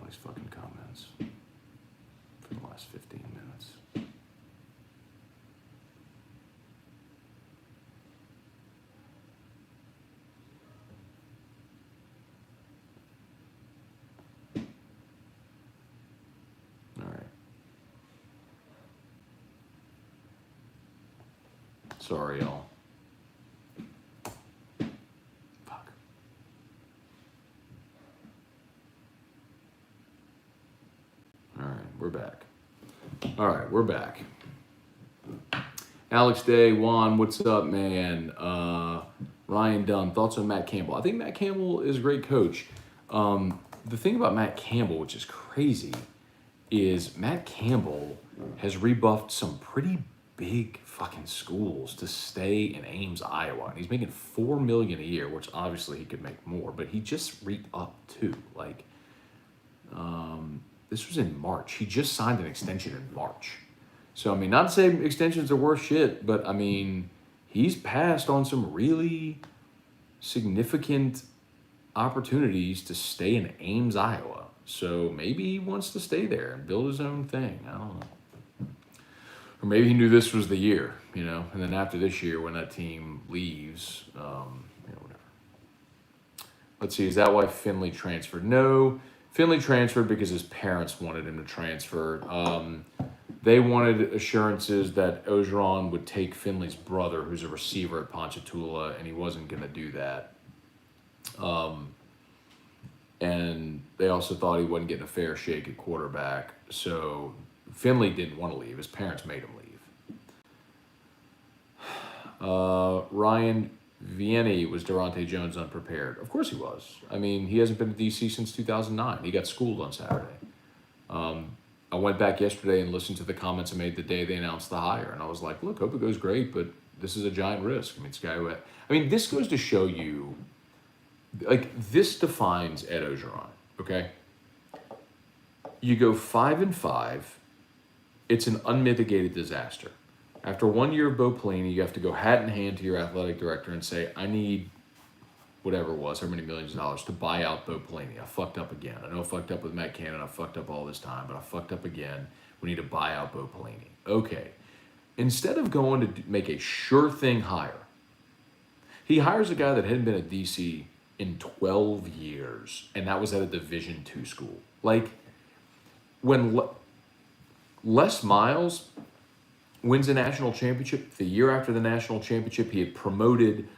these fucking comments for the last 15 minutes. All right. Sorry, y'all. Fuck. All right, we're back. All right, we're back. Alex Day, Juan, what's up, man? Ryan Dunn, thoughts on Matt Campbell? I think Matt Campbell is a great coach. The thing about Matt Campbell, which is crazy, is Matt Campbell has rebuffed some pretty big fucking schools to stay in Ames, Iowa. And he's making $4 million a year, which obviously he could make more, but he just re-upped too. Like, this was in March. He just signed an extension in March. So, I mean, not to say extensions are worth shit, but I mean, he's passed on some really significant opportunities to stay in Ames, Iowa. So maybe he wants to stay there and build his own thing. I don't know. Or maybe he knew this was the year, you know, and then after this year, when that team leaves, you know, whatever. Let's see, is that why Finley transferred? No, Finley transferred because his parents wanted him to transfer. They wanted assurances that Orgeron would take Finley's brother, who's a receiver at Ponchatoula, and he wasn't going to do that. And they also thought he wasn't getting a fair shake at quarterback. So Finley didn't want to leave. His parents made him leave. Ryan Vianney, was Durante Jones unprepared? Of course he was. I mean, he hasn't been to DC since 2009. He got schooled on Saturday. I went back yesterday and listened to the comments I made the day they announced the hire. And I was like, look, hope it goes great, but this is a giant risk. I mean, this guy who this goes to show you, like, this defines Ed Orgeron, okay? You go 5-5, it's an unmitigated disaster. After 1 year of Bo Pelini, you have to go hat in hand to your athletic director and say, I need whatever it was, how many millions of dollars to buy out Bo Pelini. I fucked up again. I know I fucked up with Matt Cannon. I fucked up all this time, but I fucked up again. We need to buy out Bo Pelini. Okay. Instead of going to make a sure thing hire, he hires a guy that hadn't been at DC in 12 years, and that was at a Division II school. Like, when Les Miles wins a national championship, the year after the national championship, he had promoted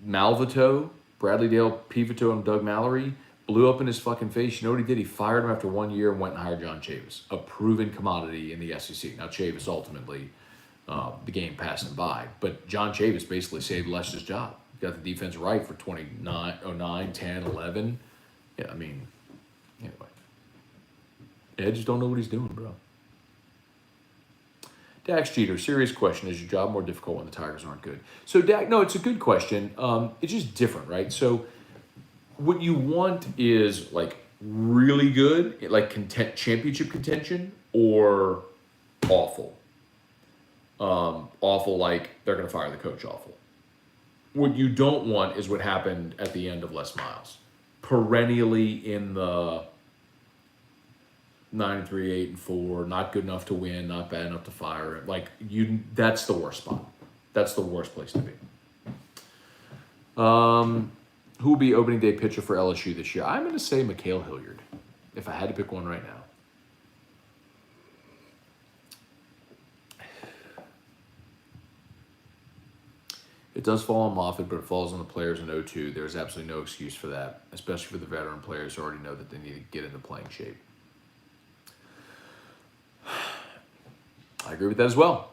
Malvito, Bradley Dale, Pivito, and Doug Mallory, blew up in his fucking face. You know what he did? He fired him after 1 year and went and hired John Chavis, a proven commodity in the SEC. Now, Chavis ultimately, the game passed him by, but John Chavis basically saved Les's job. Got the defense right for 09, 10, 11. Yeah, I mean, anyway. Ed just don't know what he's doing, bro. Dax Jeter, serious question. Is your job more difficult when the Tigers aren't good? So, Dax, no, it's a good question. It's just different, right? So, what you want is, like, really good, like championship contention, or awful. Awful, like they're going to fire the coach, awful. What you don't want is what happened at the end of Les Miles. Perennially in the 9-3, 8-4, not good enough to win, not bad enough to fire. Like, that's the worst spot. That's the worst place to be. Who will be opening day pitcher for LSU this year? I'm going to say Mikhail Hilliard, if I had to pick one right now. It does fall on Moffitt, but it falls on the players in 0-2. There's absolutely no excuse for that, especially for the veteran players who already know that they need to get into playing shape. I agree with that as well.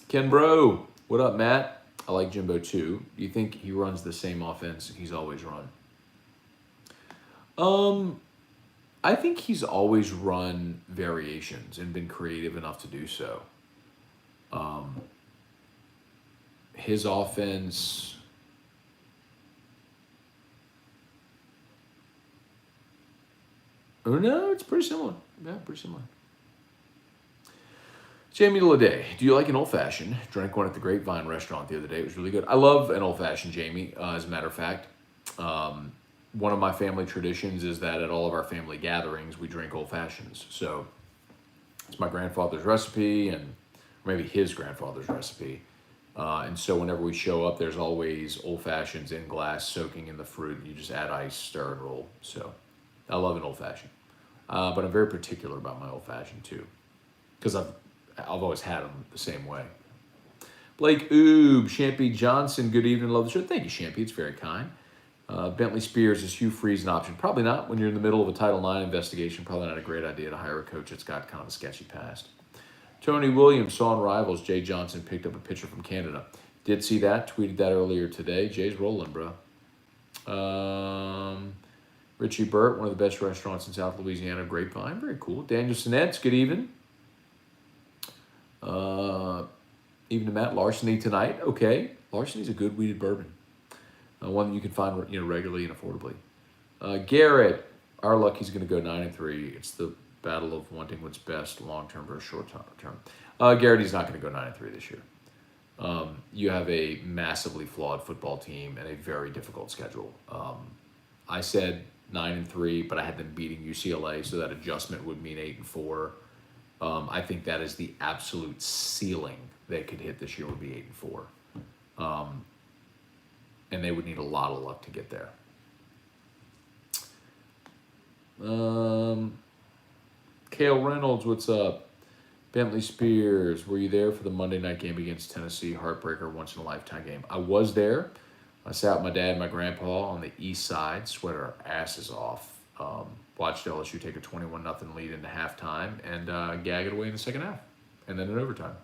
Ken Bro, what up, Matt? I like Jimbo too. Do you think he runs the same offense he's always run? I think he's always run variations and been creative enough to do so. His offense, oh no, it's pretty similar. Yeah, pretty similar. Jamie Leday, do you like an old-fashioned? Drank one at the Grapevine restaurant the other day. It was really good. I love an old-fashioned, Jamie, as a matter of fact. one of my family traditions is that at all of our family gatherings, we drink old fashions. So it's my grandfather's recipe, and maybe his grandfather's recipe. And so whenever we show up, there's always old fashions in glass, soaking in the fruit. And you just add ice, stir, and roll. So I love an old fashioned. But I'm very particular about my old fashioned too, because I've always had them the same way. Blake Oob, Champy Johnson, good evening, love the show. Thank you, Champy, it's very kind. Bentley Spears, is Hugh Freeze an option? Probably not. When you're in the middle of a Title IX investigation, probably not a great idea to hire a coach that's got kind of a sketchy past. Tony Williams saw on Rivals, Jay Johnson picked up a pitcher from Canada. Did see that, tweeted that earlier today. Jay's rolling, bro. Richie Burt, one of the best restaurants in South Louisiana, Grapevine. Very cool. Daniel Sinets, good evening. Even to Matt, Larceny tonight. Okay. Larceny's a good weeded bourbon. One that you can find regularly and affordably. Garrett, our luck, he's going to go 9-3. It's the battle of wanting what's best long-term versus short-term. Garrett, he's not going to go 9-3 this year. You have a massively flawed football team and a very difficult schedule. I said 9-3, but I had them beating UCLA, so that adjustment would mean 8-4. I think that is the absolute ceiling they could hit this year would be 8-4. And they would need a lot of luck to get there. Cale Reynolds, what's up? Bentley Spears, were you there for the Monday night game against Tennessee? Heartbreaker, once-in-a-lifetime game. I was there. I sat with my dad and my grandpa on the east side, sweat our asses off. Watched LSU take a 21-0 lead into halftime and gag it away in the second half, and then in overtime.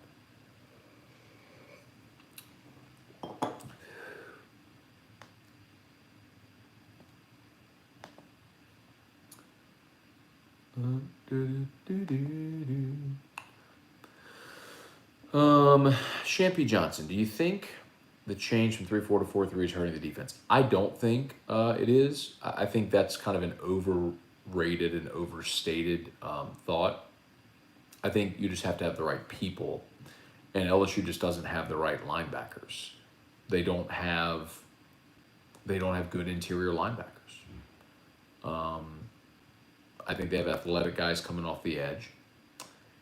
Champy Johnson, do you think the change from 3-4 to 4-3 is hurting the defense? I don't think it is. I think that's kind of an overrated and overstated thought. I think you just have to have the right people, and LSU just doesn't have the right linebackers. They don't have good interior linebackers. I think they have athletic guys coming off the edge.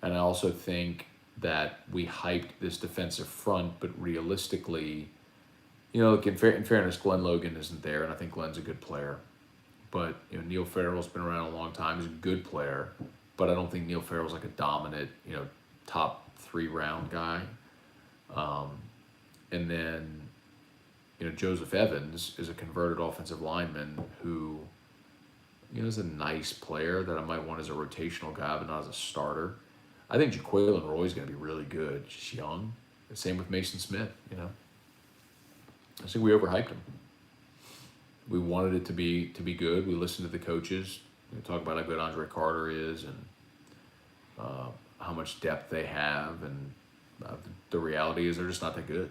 And I also think that we hyped this defensive front, but realistically, look, in fairness, Glenn Logan isn't there, and I think Glenn's a good player. But, Neil Farrell's been around a long time. He's a good player, but I don't think Neil Farrell's like a dominant, top 3-round guy. And then, Joseph Evans is a converted offensive lineman who, is a nice player that I might want as a rotational guy, but not as a starter. I think Jaquelin Roy's going to be really good. Just young. Same with Mason Smith, I think we overhyped him. We wanted it to be good. We listened to the coaches. We talk about how good Andre Carter is and how much depth they have. And the reality is they're just not that good.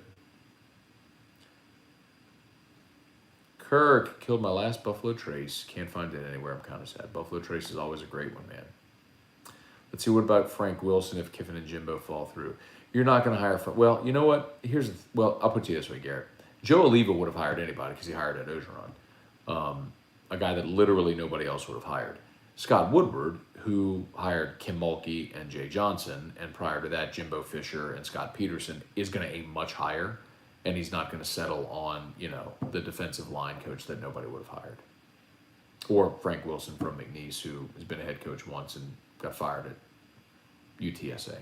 Kirk killed my last Buffalo Trace. Can't find it anywhere. I'm kind of sad. Buffalo Trace is always a great one, man. Let's see, what about Frank Wilson if Kiffin and Jimbo fall through? You're not going to hire Frank. Well, you know what? I'll put it to you this way, Garrett. Joe Oliva would have hired anybody because he hired Ed Orgeron, a guy that literally nobody else would have hired. Scott Woodward, who hired Kim Mulkey and Jay Johnson, and prior to that, Jimbo Fisher and Scott Peterson, is going to aim much higher. And he's not going to settle on, the defensive line coach that nobody would have hired. Or Frank Wilson from McNeese, who has been a head coach once and got fired at UTSA.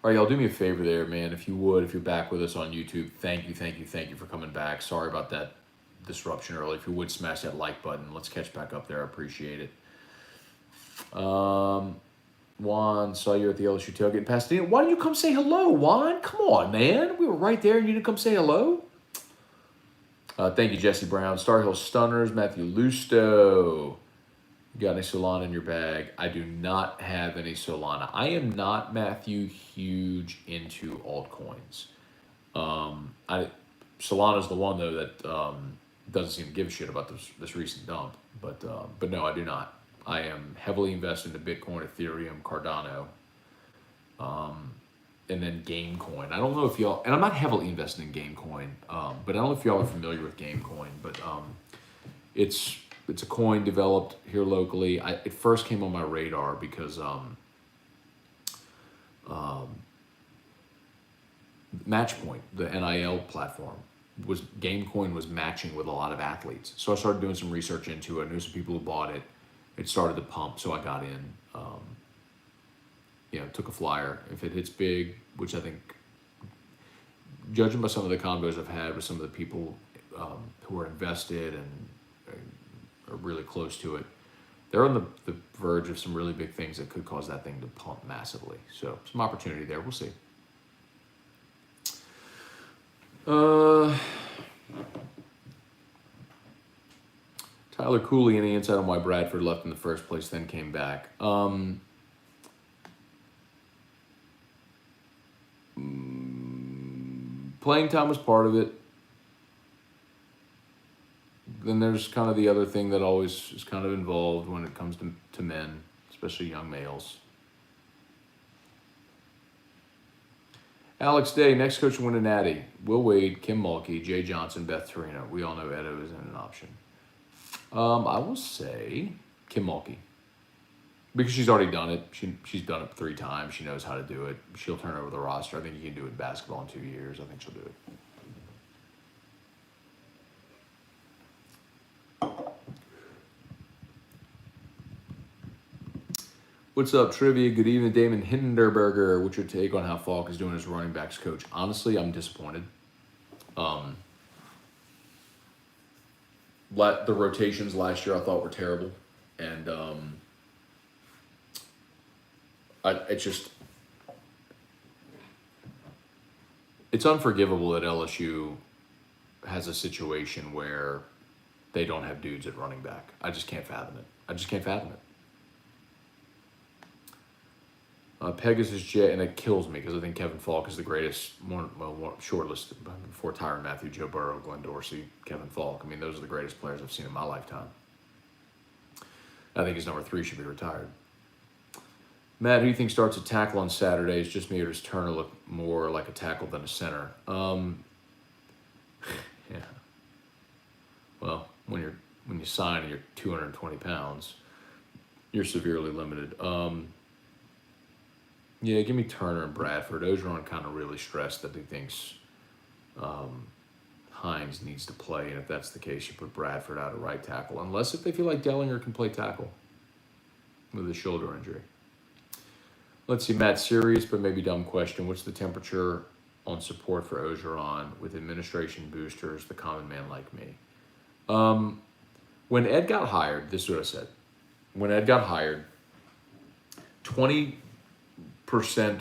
All right, y'all, do me a favor there, man. If you're back with us on YouTube, thank you for coming back. Sorry about that disruption early. If you would smash that like button, let's catch back up there. I appreciate it. Juan, saw you at the LSU tailgate in Pasadena. Why didn't you come say hello, Juan? Come on, man. We were right there and you didn't come say hello? Thank you, Jesse Brown. Star Hill Stunners, Matthew Lusto. You got any Solana in your bag? I do not have any Solana. I am not, Matthew, huge into altcoins. Solana's the one, though, that doesn't seem to give a shit about this recent dump. But no, I do not. I am heavily invested into Bitcoin, Ethereum, Cardano, and then Gamecoin. I don't know if y'all, and I'm not heavily invested in Gamecoin, but I don't know if y'all are familiar with Gamecoin, but it's a coin developed here locally. It first came on my radar because Matchpoint, the NIL platform, Gamecoin was matching with a lot of athletes. So I started doing some research into it. I knew some people who bought it. It started to pump, so I got in. Took a flyer. If it hits big, which I think, judging by some of the convos I've had with some of the people who are invested and are really close to it, they're on the verge of some really big things that could cause that thing to pump massively. So some opportunity there. We'll see. Tyler Cooley, any insight on why Bradford left in the first place, then came back? Playing time was part of it. Then there's kind of the other thing that always is kind of involved when it comes to men, especially young males. Alex Day, next coach to win a natty. Will Wade, Kim Mulkey, Jay Johnson, Beth Torino. We all know Edo isn't an option. I will say Kim Mulkey. Because she's already done it. She's done it 3 times. She knows how to do it. She'll turn over the roster. I think you can do it in basketball in 2 years. I think she'll do it. What's up, Trivia? Good evening, Damon Hinderberger. What's your take on how Falk is doing as running backs coach? Honestly, I'm disappointed. The rotations last year I thought were terrible. And it's unforgivable that LSU has a situation where they don't have dudes at running back. I just can't fathom it. Pegasus J, and it kills me because I think Kevin Falk is the greatest, shortlisted before Tyrann Mathieu, Joe Burrow, Glenn Dorsey, Kevin Falk. I mean, those are the greatest players I've seen in my lifetime. I think his number 3 should be retired. Matt, who do you think starts a tackle on Saturdays? Just me, or does Turner look more like a tackle than a center? Yeah. Well, when you sign and you're 220 pounds, you're severely limited. Yeah, give me Turner and Bradford. Orgeron kind of really stressed that he thinks Hines needs to play, and if that's the case, you put Bradford out at right tackle, unless if they feel like Dellinger can play tackle with a shoulder injury. Let's see, Matt, serious but maybe dumb question. What's the temperature on support for Orgeron with administration boosters, the common man like me? When Ed got hired, this is what I said. When Ed got hired, 20%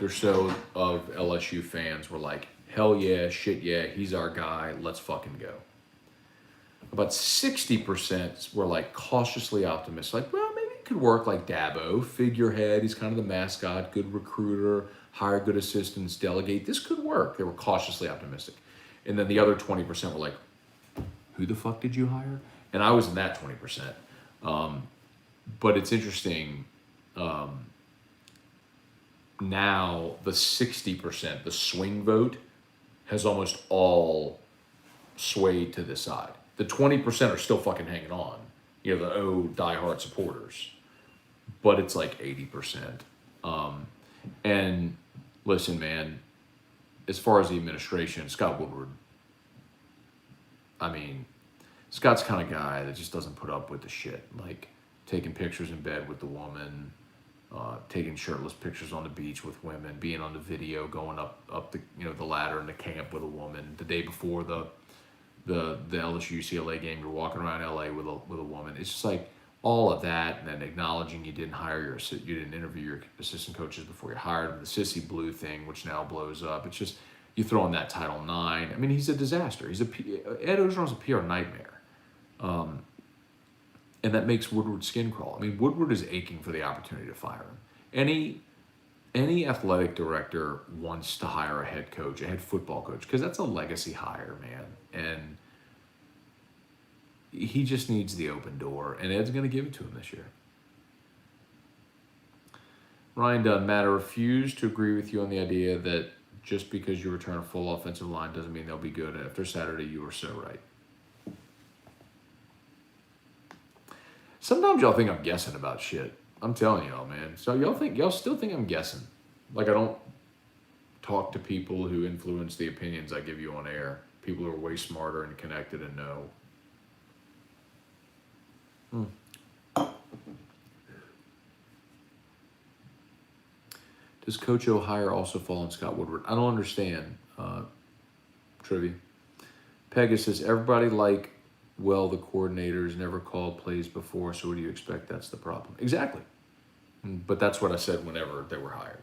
or so of LSU fans were like, hell yeah, shit yeah, he's our guy, let's fucking go. About 60% were like cautiously optimistic, like, well, maybe it could work like Dabo, figurehead, he's kind of the mascot, good recruiter, hire good assistants, delegate, this could work. They were cautiously optimistic. And then the other 20% were like, who the fuck did you hire? And I was in that 20%. But it's interesting, now the 60%, the swing vote, has almost all swayed to this side. The 20% are still fucking hanging on. You know, the diehard supporters. But it's like 80%. And listen, man, as far as the administration, Scott Woodward, I mean, Scott's kind of guy that just doesn't put up with the shit. Like, taking pictures in bed with the woman, taking shirtless pictures on the beach with women, being on the video, going up the ladder in the camp with a woman. The day before the LSU UCLA game, you're walking around LA with a woman. It's just like all of that, and then acknowledging you didn't interview your assistant coaches before you hired them. The Sissy Blue thing, which now blows up. It's just, you throw in that Title IX. I mean, he's a disaster. Ed Orgeron's a PR nightmare. And that makes Woodward's skin crawl. I mean, Woodward is aching for the opportunity to fire him. Any athletic director wants to hire a head coach, a head football coach, because that's a legacy hire, man. And he just needs the open door, and Ed's going to give it to him this year. Ryan Dunn, Matt, I refuse to agree with you on the idea that just because you return a full offensive line doesn't mean they'll be good. After Saturday, you were so right. Sometimes y'all think I'm guessing about shit. I'm telling y'all, man. So y'all still think I'm guessing. Like I don't talk to people who influence the opinions I give you on air. People who are way smarter and connected and know. Does Coach O'Hire also fall on Scott Woodward? I don't understand. Trivia. Pegasus, everybody the coordinators never called plays before, so what do you expect? That's the problem. Exactly. But that's what I said whenever they were hired.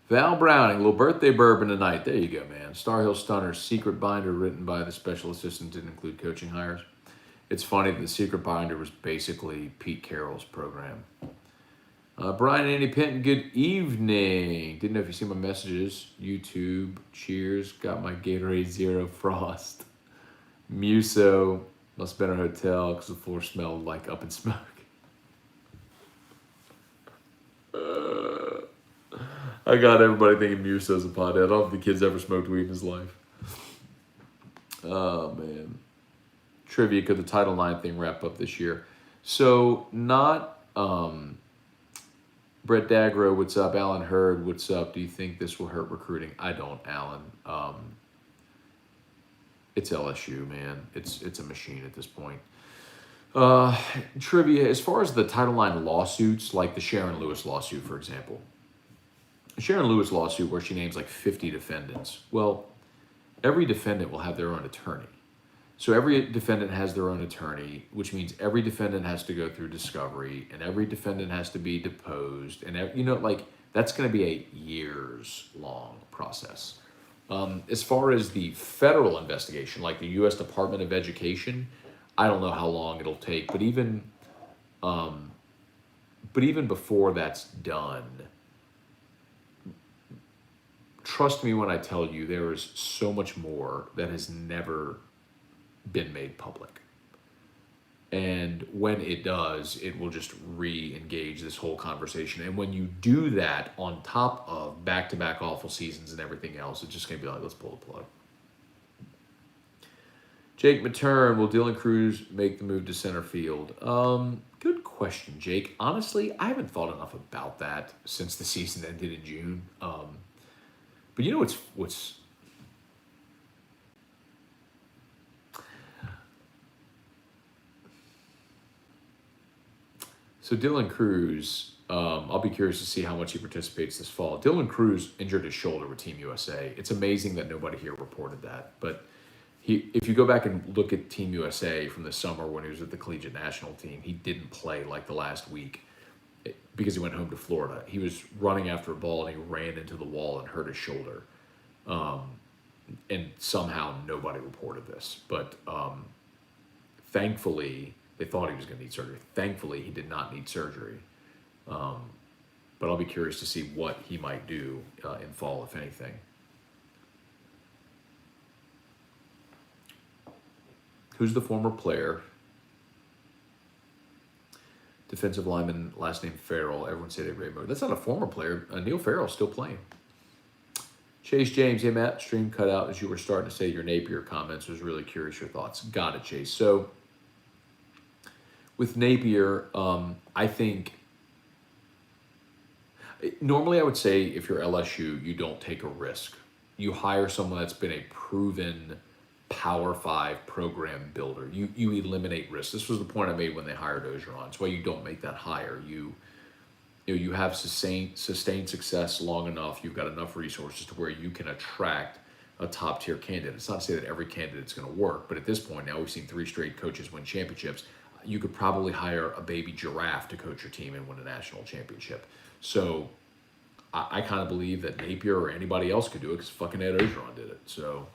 Val Browning, little birthday bourbon tonight. There you go, man. Star Hill Stunner's secret binder written by the special assistant didn't include coaching hires. It's funny that the secret binder was basically Pete Carroll's program. Brian and Andy Penton, good evening. Didn't know if you see my messages. YouTube, cheers. Got my Gatorade Zero Frost. Muso, must have been our hotel because the floor smelled like up in smoke. I got everybody thinking Muso's a pothead. I don't know if the kid's ever smoked weed in his life. Oh, man. Trivia, could the Title IX thing wrap up this year? So, not... Brett Dagro, what's up? Alan Hurd, what's up? Do you think this will hurt recruiting? I don't, Alan. It's LSU, man. It's a machine at this point. Trivia, as far as the Title IX lawsuits, like the Sharon Lewis lawsuit, for example. The Sharon Lewis lawsuit where she names like 50 defendants. Well, every defendant will have their own attorney. So every defendant has their own attorney, which means every defendant has to go through discovery and every defendant has to be deposed. And, that's going to be a years-long process. As far as the federal investigation, like the U.S. Department of Education, I don't know how long it'll take. But even before that's done, trust me when I tell you there is so much more that has never been made public. And when it does, it will just re-engage this whole conversation. And when you do that on top of back-to-back awful seasons and everything else, it's just going to be like, let's pull the plug. Jake Matern, will Dylan Cruz make the move to center field? Good question, Jake. Honestly, I haven't thought enough about that since the season ended in June. But you know what's so Dylan Cruz, I'll be curious to see how much he participates this fall. Dylan Cruz injured his shoulder with Team USA. It's amazing that nobody here reported that. But if you go back and look at Team USA from the summer when he was with the collegiate national team, he didn't play like the last week because he went home to Florida. He was running after a ball and he ran into the wall and hurt his shoulder. And somehow nobody reported this. But thankfully, they thought he was going to need surgery. Thankfully, he did not need surgery. But I'll be curious to see what he might do in fall, if anything. Who's the former player? Defensive lineman, last name Farrell. Everyone said it great mode. That's not a former player. Neil Farrell's still playing. Chase James, hey Matt, stream cut out as you were starting to say your Napier comments. Was really curious your thoughts. Got it, Chase. So with Napier, I think normally I would say if you're LSU, you don't take a risk. You hire someone that's been a proven Power 5 program builder. You eliminate risk. This was the point I made when they hired Orgeron. It's why you don't make that hire. You have sustained success long enough. You've got enough resources to where you can attract a top tier candidate. It's not to say that every candidate's going to work, but at this point now we've seen 3 straight coaches win championships. You could probably hire a baby giraffe to coach your team and win a national championship. So I kind of believe that Napier or anybody else could do it because fucking Ed Orgeron did it. So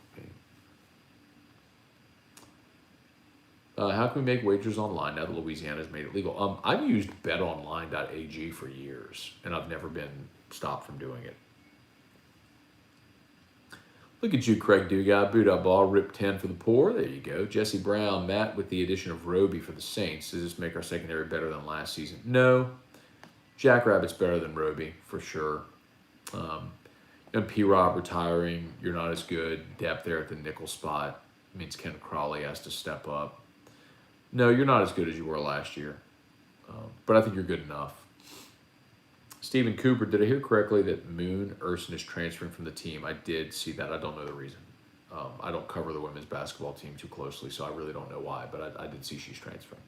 how can we make wagers online now that Louisiana has made it legal? I've used betonline.ag for years, and I've never been stopped from doing it. Look at you, Craig Dugas. Boot up ball, rip 10 for the poor. There you go. Jesse Brown, Matt, with the addition of Roby for the Saints, does this make our secondary better than last season? No. Jackrabbit's better than Roby, for sure. And P-Rob retiring, you're not as good. Depth there at the nickel spot means Ken Crawley has to step up. No, you're not as good as you were last year. But I think you're good enough. Stephen Cooper, did I hear correctly that Moon Urson is transferring from the team? I did see that. I don't know the reason. I don't cover the women's basketball team too closely, so I really don't know why, but I did see she's transferring.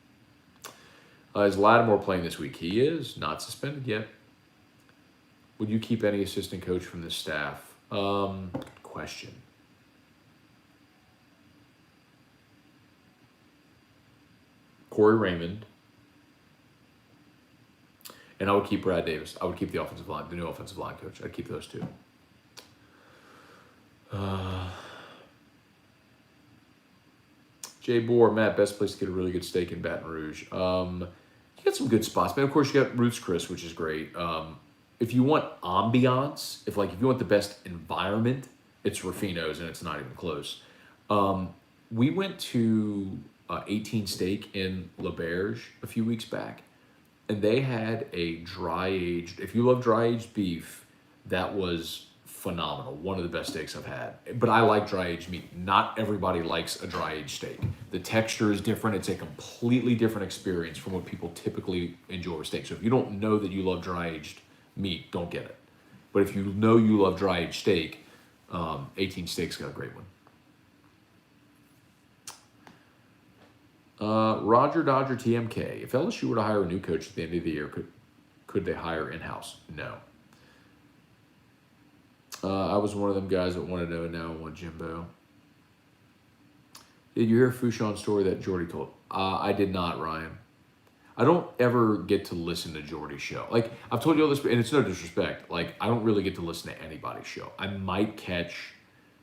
Is Lattimore playing this week? He is. Not suspended yet. Would you keep any assistant coach from the staff? Good question. Corey Raymond. And I would keep Brad Davis. I would keep the offensive line, the new offensive line coach. I'd keep those two. Jay Bohr, Matt, best place to get a really good steak in Baton Rouge. You got some good spots, man. Of course, you got Ruth's Chris, which is great. If you want ambiance, if you want the best environment, it's Rufino's, and it's not even close. We went to 18 Steak in LaBerge a few weeks back, and they had a dry-aged, if you love dry-aged beef, that was phenomenal. One of the best steaks I've had. But I like dry-aged meat. Not everybody likes a dry-aged steak. The texture is different. It's a completely different experience from what people typically enjoy with steak. So if you don't know that you love dry-aged meat, don't get it. But if you know you love dry-aged steak, 18 Steak's got a great one. Roger Dodger TMK. If LSU were to hire a new coach at the end of the year, could they hire in-house? No. I was one of them guys that wanted to know now I want Jimbo. Did you hear Fouchon's story that Jordy told? I did not, Ryan. I don't ever get to listen to Jordy's show. Like, I've told you all this, and it's no disrespect. Like, I don't really get to listen to anybody's show. I might catch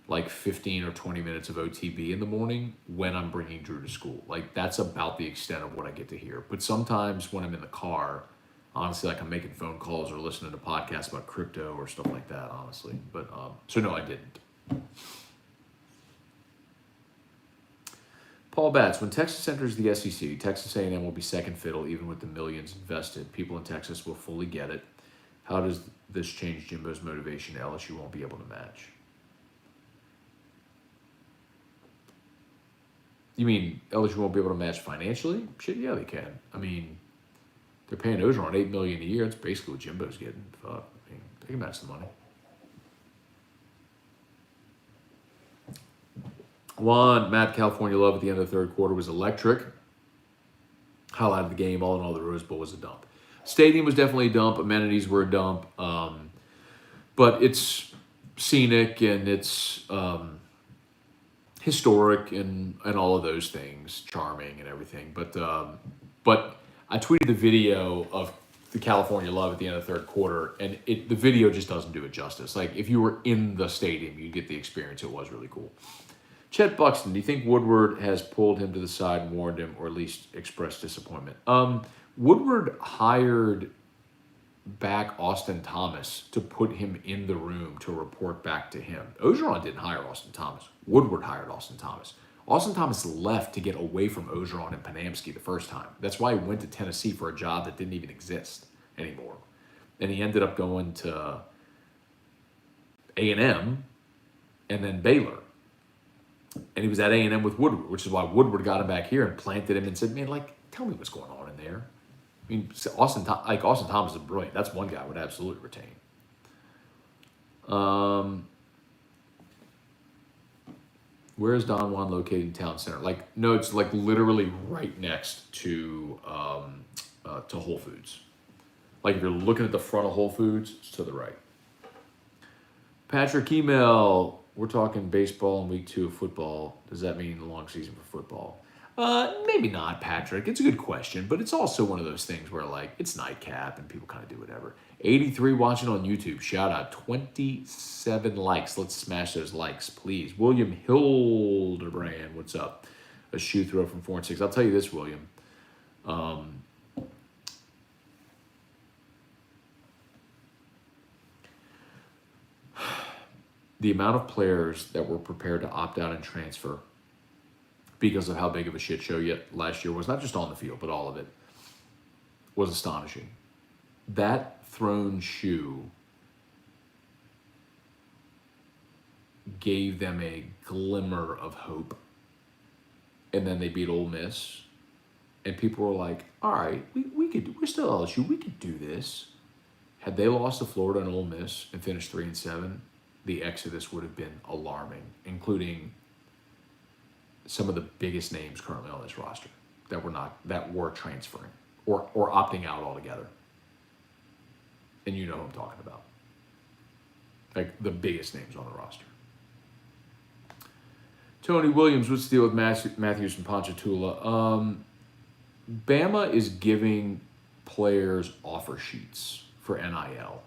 like 15 or 20 minutes of OTB in the morning when I'm bringing Drew to school. Like, that's about the extent of what I get to hear. But sometimes when I'm in the car, honestly, like I'm making phone calls or listening to podcasts about crypto or stuff like that, honestly. But, so no, I didn't. Paul Batts, when Texas enters the SEC, Texas A&M will be second fiddle even with the millions invested. People in Texas will fully get it. How does this change Jimbo's motivation? LSU won't be able to match. You mean LSU won't be able to match financially? Shit, yeah, they can. I mean, they're paying Orgeron $8 million a year. That's basically what Jimbo's getting. Fuck, I mean, they can match the money. Juan, Matt, California Love at the end of the third quarter was electric. Highlight of the game, all in all, the Rose Bowl was a dump. Stadium was definitely a dump. Amenities were a dump. But it's scenic and it's historic and all of those things, charming and everything. But I tweeted the video of the California Love at the end of the third quarter, and the video just doesn't do it justice. Like, if you were in the stadium, you'd get the experience. It was really cool. Chet Buxton, do you think Woodward has pulled him to the side and warned him, or at least expressed disappointment? Woodward hired back Austin Thomas to put him in the room to report back to him. Orgeron didn't hire Austin Thomas. Woodward hired Austin Thomas. Austin Thomas left to get away from Orgeron and Ponamski the first time. That's why he went to Tennessee for a job that didn't even exist anymore. And he ended up going to A&M and then Baylor. And he was at A&M with Woodward, which is why Woodward got him back here and planted him and said, man, like, tell me what's going on in there. I mean, Austin Thomas is brilliant. That's one guy I would absolutely retain. Where is Don Juan located in town center? Like, no, it's like literally right next to Whole Foods. Like, if you're looking at the front of Whole Foods, it's to the right. Patrick Email, we're talking baseball in week 2 of football. Does that mean the long season for football? Maybe not, Patrick. It's a good question, but it's also one of those things where, like, it's nightcap and people kind of do whatever. 83 watching on YouTube. Shout out. 27 likes. Let's smash those likes, please. William Hildebrand, what's up? A shoe throw from 4 and 6. I'll tell you this, William. The amount of players that were prepared to opt out and transfer because of how big of a shit show yet last year was, not just on the field, but all of it, was astonishing. that thrown shoe gave them a glimmer of hope. And then they beat Ole Miss. And people were like, all right, we're still LSU. We could do this. Had they lost to Florida and Ole Miss and finished 3-7, the exodus would have been alarming, including some of the biggest names currently on this roster that were transferring or opting out altogether. And you know who I'm talking about. Like the biggest names on the roster. Tony Williams, what's the deal with Matthews and Ponchatoula? Bama is giving players offer sheets for NIL.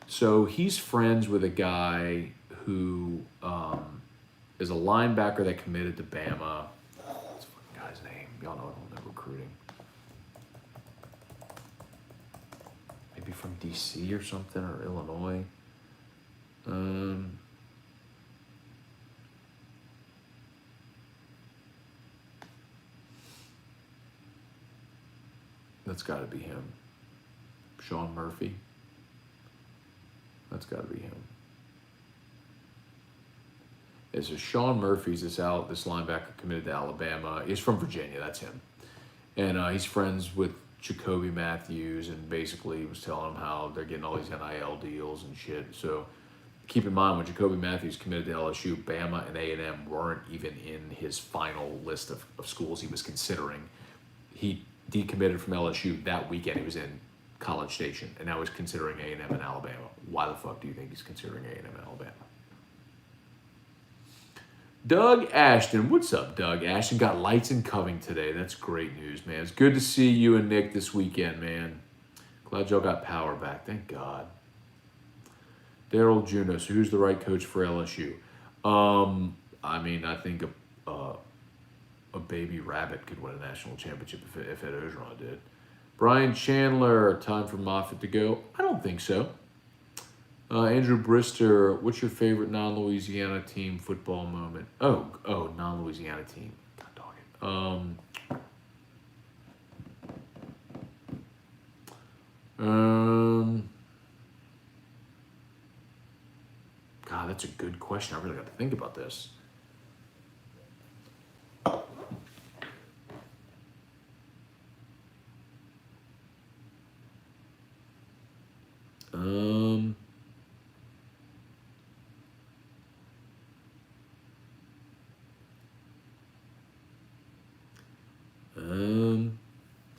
So he's friends with a guy who is a linebacker that committed to Bama. What's the fucking guy's name? Y'all know I don't know recruiting. Maybe from DC or something, or Illinois. That's got to be him. Sean Murphy. That's got to be him. It's a Sean Murphy's this linebacker committed to Alabama. He's from Virginia. That's him. And he's friends with Jacoby Matthews, and basically was telling him how they're getting all these NIL deals and shit. So keep in mind, when Jacoby Matthews committed to LSU, Bama and A&M weren't even in his final list of schools he was considering. He decommitted from LSU that weekend. He was in College Station, and now he's considering A&M and Alabama. Why the fuck do you think he's considering A&M and Alabama? Doug Ashton. What's up, Doug Ashton? Got lights in Coving today. That's great news, man. It's good to see you and Nick this weekend, man. Glad y'all got power back. Thank God. Daryl Juno. So who's the right coach for LSU? I mean, I think a baby rabbit could win a national championship if Ed Orgeron did. Brian Chandler, time for Moffitt to go? I don't think so. Andrew Brister, what's your favorite non-Louisiana team football moment? Oh, non-Louisiana team. God dog it. God, that's a good question. I really got to think about this.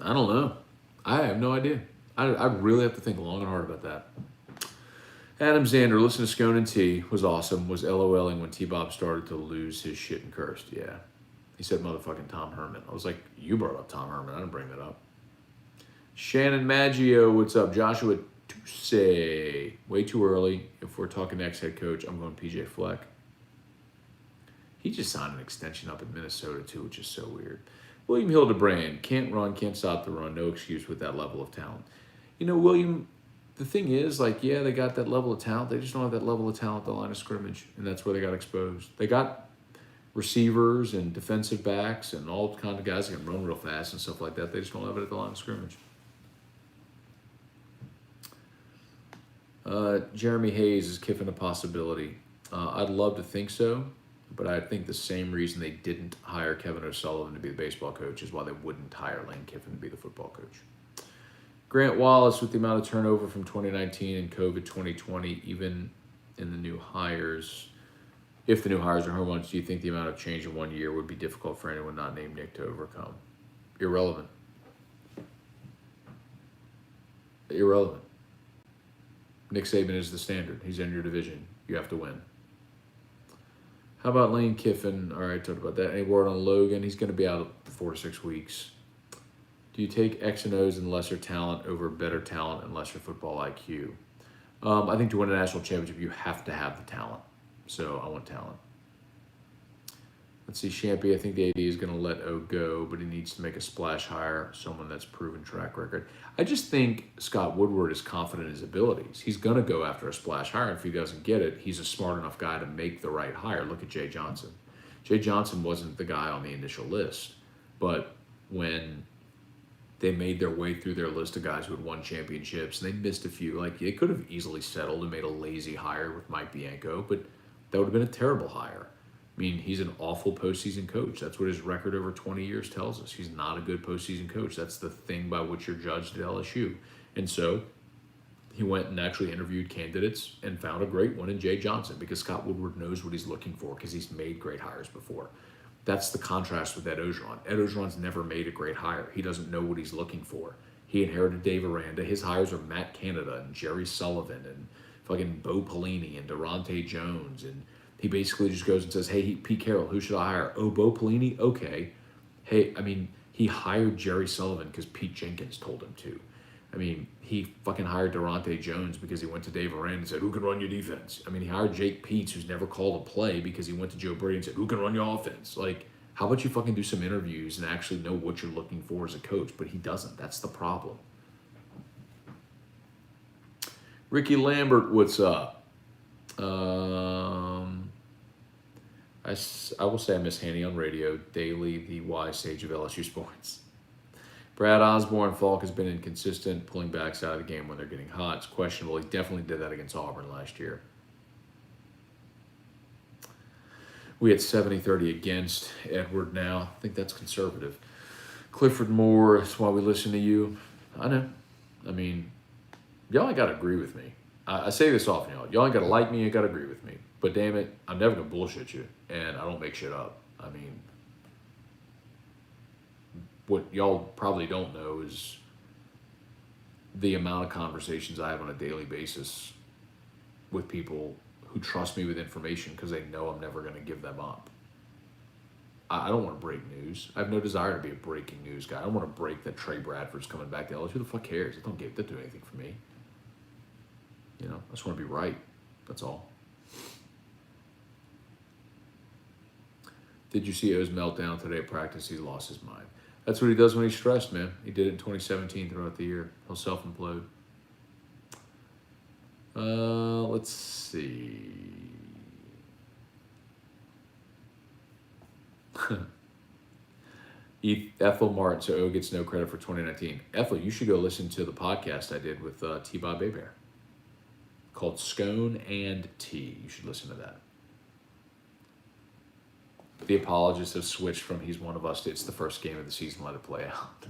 I don't know. I have no idea. I really have to think long and hard about that. Adam Zander, listen to Scone and T, was awesome, was LOLing when T-Bob started to lose his shit and cursed. Yeah. He said motherfucking Tom Herman. I was like, you brought up Tom Herman. I didn't bring that up. Shannon Maggio, what's up? Joshua Toussaint, way too early. If we're talking ex-head coach, I'm going PJ Fleck. He just signed an extension up in Minnesota, too, which is so weird. William Hildebrand, can't run, can't stop the run, no excuse with that level of talent. You know, William, the thing is, like, yeah, they got that level of talent. They just don't have that level of talent at the line of scrimmage, and that's where they got exposed. They got receivers and defensive backs and all kinds of guys that can run real fast and stuff like that. They just don't have it at the line of scrimmage. Jeremy Hayes, is Kiffin a possibility? I'd love to think so, but I think the same reason they didn't hire Kevin O'Sullivan to be the baseball coach is why they wouldn't hire Lane Kiffin to be the football coach. Grant Wallace, with the amount of turnover from 2019 and COVID 2020, even in the new hires, if the new hires are home runs, do you think the amount of change in 1 year would be difficult for anyone not named Nick to overcome? Irrelevant. Nick Saban is the standard. He's in your division. You have to win. How about Lane Kiffin? All right, talked about that. Any word on Logan? He's going to be out for 4 to 6 weeks. Do you take X and O's and lesser talent over better talent and lesser football IQ? I think to win a national championship, you have to have the talent. So I want talent. Let's see, Champy, I think the AD is going to let O go, but he needs to make a splash hire, someone that's proven track record. I just think Scott Woodward is confident in his abilities. He's going to go after a splash hire. If he doesn't get it, he's a smart enough guy to make the right hire. Look at Jay Johnson. Jay Johnson wasn't the guy on the initial list, but when they made their way through their list of guys who had won championships, and they missed a few. Like, they could have easily settled and made a lazy hire with Mike Bianco, but that would have been a terrible hire. I mean, he's an awful postseason coach. That's what his record over 20 years tells us. He's not a good postseason coach. That's the thing by which you're judged at LSU. And so he went and actually interviewed candidates and found a great one in Jay Johnson, because Scott Woodward knows what he's looking for because he's made great hires before. That's the contrast with Ed Orgeron. Ed Orgeron's never made a great hire. He doesn't know what he's looking for. He inherited Dave Aranda. His hires are Matt Canada and Jerry Sullivan and fucking Bo Pelini and Durante Jones. And he basically just goes and says, hey, Pete Carroll, who should I hire? Oh, Bo Pelini? Okay. Hey, I mean, he hired Jerry Sullivan because Pete Jenkins told him to. I mean, he fucking hired Durante Jones because he went to Dave Aranda and said, who can run your defense? I mean, he hired Jake Peets, who's never called a play, because he went to Joe Brady and said, who can run your offense? Like, how about you fucking do some interviews and actually know what you're looking for as a coach? But he doesn't. That's the problem. Ricky Lambert, what's up? I will say I miss Hanny on radio, daily, the wise sage of LSU sports. Brad Osborne, Falk has been inconsistent, pulling backs out of the game when they're getting hot. It's questionable. He definitely did that against Auburn last year. We had 70-30 against Edward now. I think that's conservative. Clifford Moore, that's why we listen to you. I know. I mean, y'all ain't got to agree with me. I say this often, y'all. Y'all ain't got to like me, you ain't got to agree with me. But damn it, I'm never going to bullshit you, and I don't make shit up. I mean, what y'all probably don't know is the amount of conversations I have on a daily basis with people who trust me with information because they know I'm never going to give them up. I don't want to break news. I have no desire to be a breaking news guy. I don't want to break that Trey Bradford's coming back to LSU. Who the fuck cares? It don't do anything for me. You know, I just want to be right. That's all. Did you see O's meltdown today at practice? He lost his mind. That's what he does when he's stressed, man. He did it in 2017 throughout the year. He'll self-implode. Let's see. Ethel Martin, so O gets no credit for 2019. Ethel, you should go listen to the podcast I did with T-Bob Bear called Scone and Tea. You should listen to that. The apologists have switched from he's one of us to it's the first game of the season, let it play out.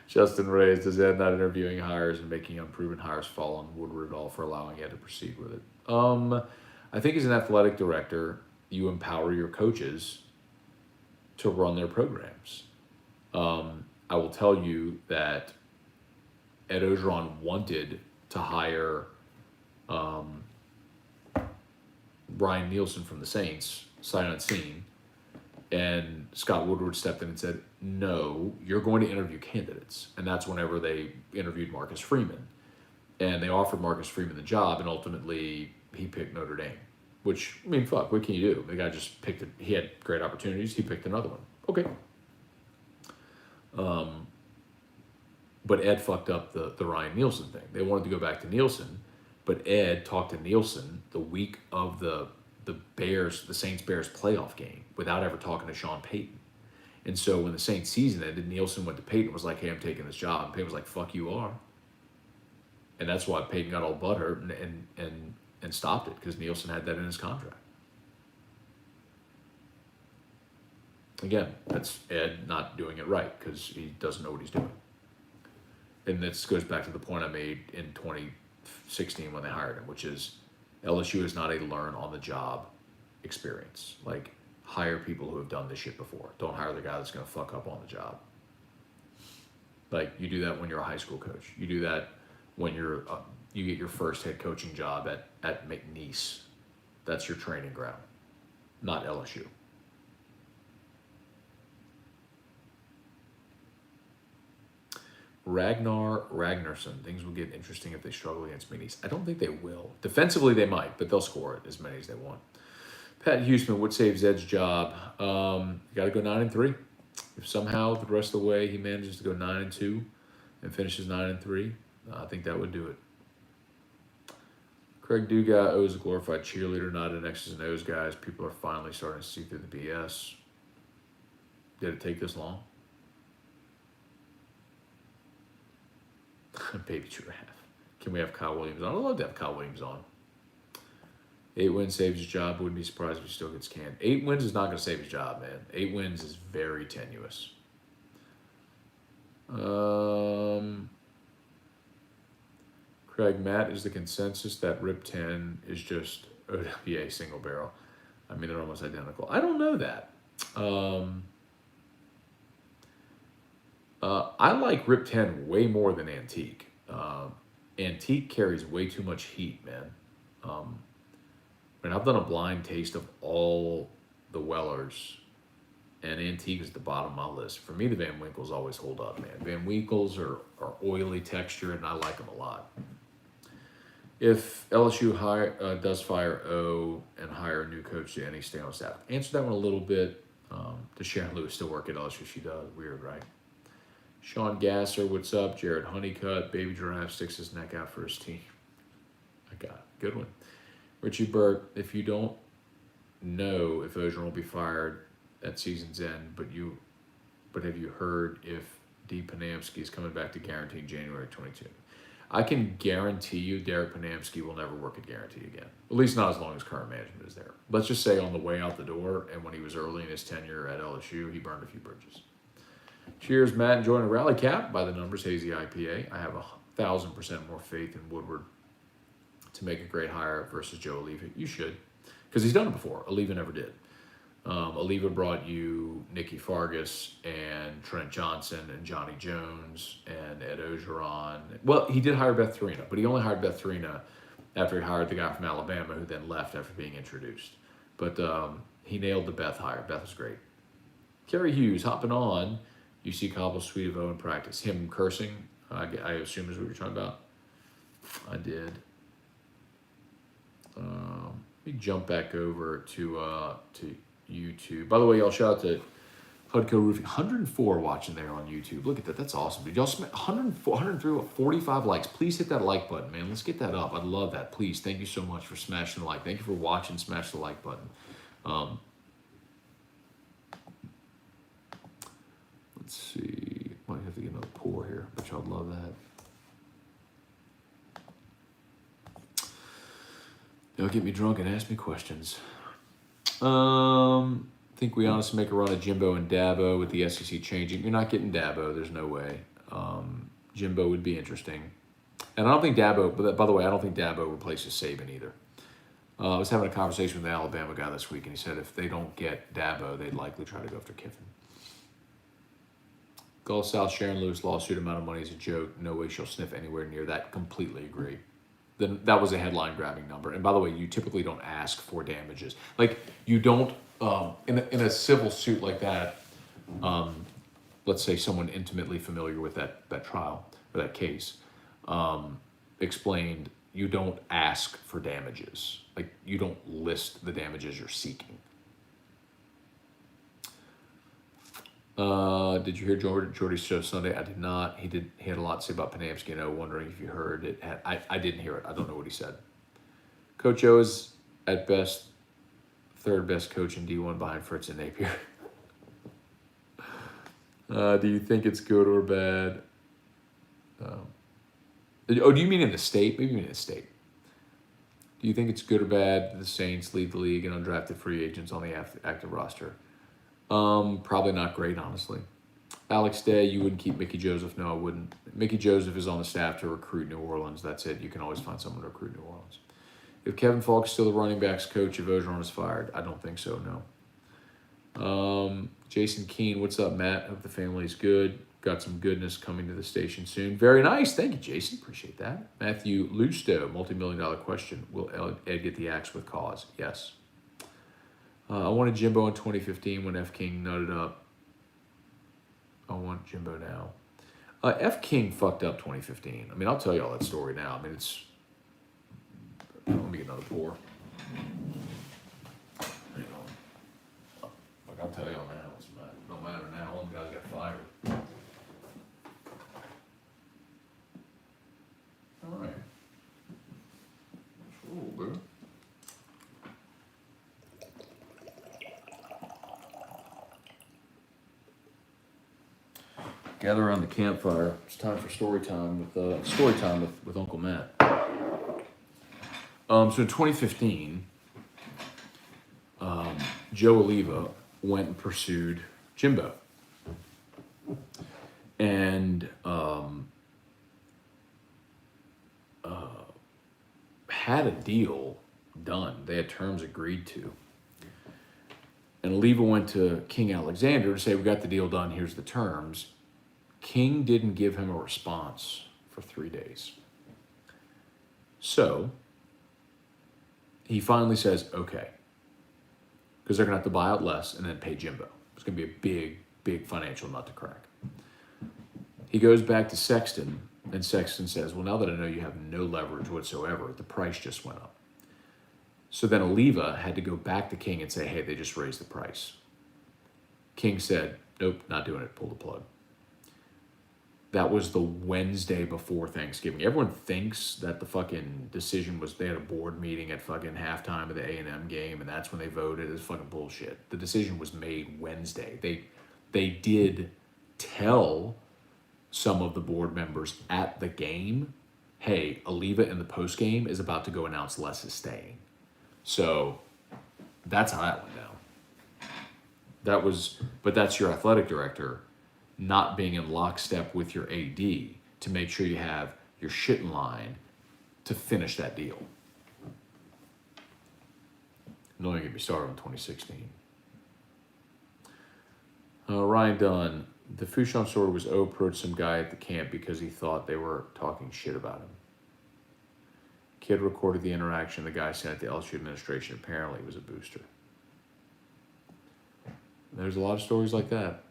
Justin Reyes, does Ed not interviewing hires and making unproven hires fall on Woodward at all for allowing Ed to proceed with it? I think as an athletic director, you empower your coaches to run their programs. I will tell you that Ed Orgeron wanted to hire Brian Nielsen from the Saints, sight unseen, and Scott Woodward stepped in and said, no, you're going to interview candidates. And that's whenever they interviewed Marcus Freeman. And they offered Marcus Freeman the job, and ultimately he picked Notre Dame. Which, I mean, fuck, what can you do? The guy just picked it. He had great opportunities. He picked another one. Okay. But Ed fucked up the Ryan Nielsen thing. They wanted to go back to Nielsen, but Ed talked to Nielsen the week of the Saints-Bears playoff game without ever talking to Sean Payton. And so when the Saints season ended, Nielsen went to Payton and was like, hey, I'm taking this job. And Payton was like, fuck you are. And that's why Payton got all butthurt and stopped it, because Nielsen had that in his contract. Again, that's Ed not doing it right because he doesn't know what he's doing. And this goes back to the point I made in 2016 when they hired him, which is LSU is not a learn-on-the-job experience. Like, hire people who have done this shit before. Don't hire the guy that's going to fuck up on the job. Like, you do that when you're a high school coach. You do that when you get your first head coaching job at McNeese. That's your training ground, not LSU. Ragnarsson. Things will get interesting if they struggle against McNeese. I don't think they will. Defensively, they might, but they'll score it as many as they want. Pat Huseman, what saves Ed's job? You got to go 9-3. If somehow the rest of the way he manages to go 9-2 and finishes 9-3, I think that would do it. Craig Dugas is a glorified cheerleader, not an X's and O's guys. People are finally starting to see through the BS. Did it take this long? Baby giraffe. Can we have Kyle Williams on? I'd love to have Kyle Williams on. 8 wins saves his job. Wouldn't be surprised if he still gets canned. 8 wins is not going to save his job, man. 8 wins is very tenuous. Craig, Matt, is the consensus that RIP 10 is just OWA single barrel? I mean, they're almost identical. I don't know that. I like RIP 10 way more than Antique. Antique carries way too much heat, man. I've done a blind taste of all the Wellers, and Antique is the bottom of my list. For me, the Van Winkles always hold up, man. Van Winkles are oily texture, and I like them a lot. If LSU does fire O and hire a new coach, do any stay on staff? Answer that one a little bit. Does Sharon Lewis still work at LSU? She does. Weird, right? Sean Gasser, what's up? Jared Honeycutt, Baby Giraffe sticks his neck out for his team. I got it. Good one. Richie Burke, if you don't know if Orgeron will be fired at season's end, but have you heard if D. Ponamski is coming back to guarantee January 22? I can guarantee you Derek Ponamski will never work at Guarantee again. At least not as long as current management is there. Let's just say on the way out the door and when he was early in his tenure at LSU, he burned a few bridges. Cheers, Matt. Enjoying a rally cap by the numbers, hazy IPA. I have 1,000% more faith in Woodward to make a great hire versus Joe Oliva. You should, because he's done it before. Oliva never did. Oliva brought you Nicky Fargas and Trent Johnson and Johnny Jones and Ed Orgeron. Well, he did hire Beth Torina, but he only hired Beth Torina after he hired the guy from Alabama who then left after being introduced. But he nailed the Beth hire. Beth was great. Kerry Hughes hopping on. You see Cobble's Suite of O in practice. Him cursing, I assume is what you're talking about. I did. Let me jump back over to YouTube. By the way, y'all, shout out to Hudco Roofing. 104 watching there on YouTube. Look at that. That's awesome, dude. Y'all 104, 103, 45 likes. Please hit that like button, man. Let's get that up. I'd love that. Please. Thank you so much for smashing the like. Thank you for watching. Smash the like button. Let's see. Might have to get another pour here, but y'all love that. They'll get me drunk and ask me questions. Think we honestly make a run at Jimbo and Dabo with the SEC changing. You're not getting Dabo. There's no way. Jimbo would be interesting. And I don't think Dabo, but by the way, I don't think Dabo replaces Saban either. I was having a conversation with the Alabama guy this week, and he said if they don't get Dabo, they'd likely try to go after Kiffin. Gulf South Sharon Lewis lawsuit amount of money is a joke. No way she'll sniff anywhere near that. Completely agree. Then that was a headline grabbing number. And by the way, you typically don't ask for damages. Like you don't in a civil suit like that. Let's say someone intimately familiar with that trial or that case explained you don't ask for damages. Like you don't list the damages you're seeking. Did you hear Jordy's show Sunday? I did not. He had a lot to say about Ponamski, and I was wondering if you heard it. I didn't hear it. I don't know what he said. Coach O is at best third best coach in D1 behind Fritz and Napier. Do you think it's good or bad? Do you mean in the state? Maybe you mean in the state. Do you think it's good or bad that the Saints lead the league and undrafted free agents on the active roster? Probably not great, honestly. Alex Day, you wouldn't keep Mickey Joseph. No, I wouldn't. Mickey Joseph is on the staff to recruit New Orleans. That's it. You can always find someone to recruit New Orleans. If Kevin Falk's still the running backs coach, if Orgeron is fired, I don't think so, no. Jason Keene, what's up, Matt? Hope the family's good. Got some goodness coming to the station soon. Very nice. Thank you, Jason. Appreciate that. Matthew Lusto, multi-million-dollar question. Will Ed get the axe with cause? Yes. I wanted Jimbo in 2015 when F. King nutted up. I want Jimbo now. F. King fucked up 2015. I mean, I'll tell you all that story now. I mean, it's... Let me get another pour. Hang on. Look, I'll tell you all now. It don't matter now. All the guys got fired. All right. Let's roll, boo. Gather around the campfire. It's time for story time with Uncle Matt. So in 2015, Joe Oliva went and pursued Jimbo, and had a deal done. They had terms agreed to. And Oliva went to King Alexander to say, we got the deal done, here's the terms. King didn't give him a response for 3 days. So he finally says, okay, because they're going to have to buy out less and then pay Jimbo. It's going to be a big, big financial nut to crack. He goes back to Sexton, and Sexton says, well, now that I know you have no leverage whatsoever, the price just went up. So then Oliva had to go back to King and say, hey, they just raised the price. King said, nope, not doing it, pull the plug. That was the Wednesday before Thanksgiving. Everyone thinks that the fucking decision was, they had a board meeting at fucking halftime of the A&M game, and that's when they voted. It's fucking bullshit. The decision was made Wednesday. They did tell some of the board members at the game, hey, Oliva in the post game is about to go announce Les is staying. So that's how that went down. But that's your athletic director not being in lockstep with your AD to make sure you have your shit in line to finish that deal. Don't even get me started on 2016. Ryan Dunn. The Fouchon story was O approached some guy at the camp because he thought they were talking shit about him. Kid recorded the interaction. The guy sent it to LSU administration. Apparently, it was a booster. There's a lot of stories like that.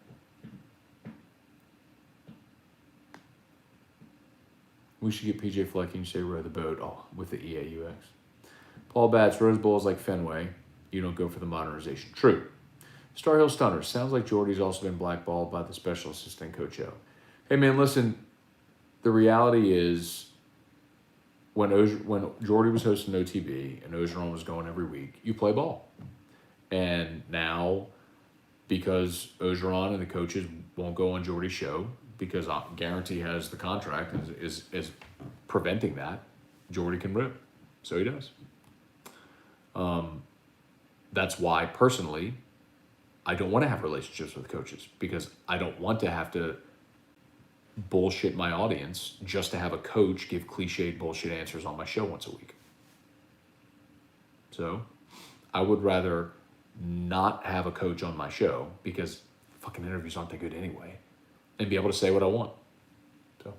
We should get PJ Flecking to say row the boat with the EAUX. Paul Batts, Rose Bowl is like Fenway. You don't go for the modernization. True. Star Hill Stunner. Sounds like Jordy's also been blackballed by the special assistant Coach O. Hey, man, listen. The reality is when Jordy was hosting OTB and Orgeron was going every week, you play ball. And now, because Orgeron and the coaches won't go on Jordy's show, because I guarantee has the contract is preventing that, Jordy can rip. So he does. That's why, personally, I don't want to have relationships with coaches, because I don't want to have to bullshit my audience just to have a coach give cliched bullshit answers on my show once a week. So I would rather not have a coach on my show, because fucking interviews aren't that good anyway, and be able to say what I want. So,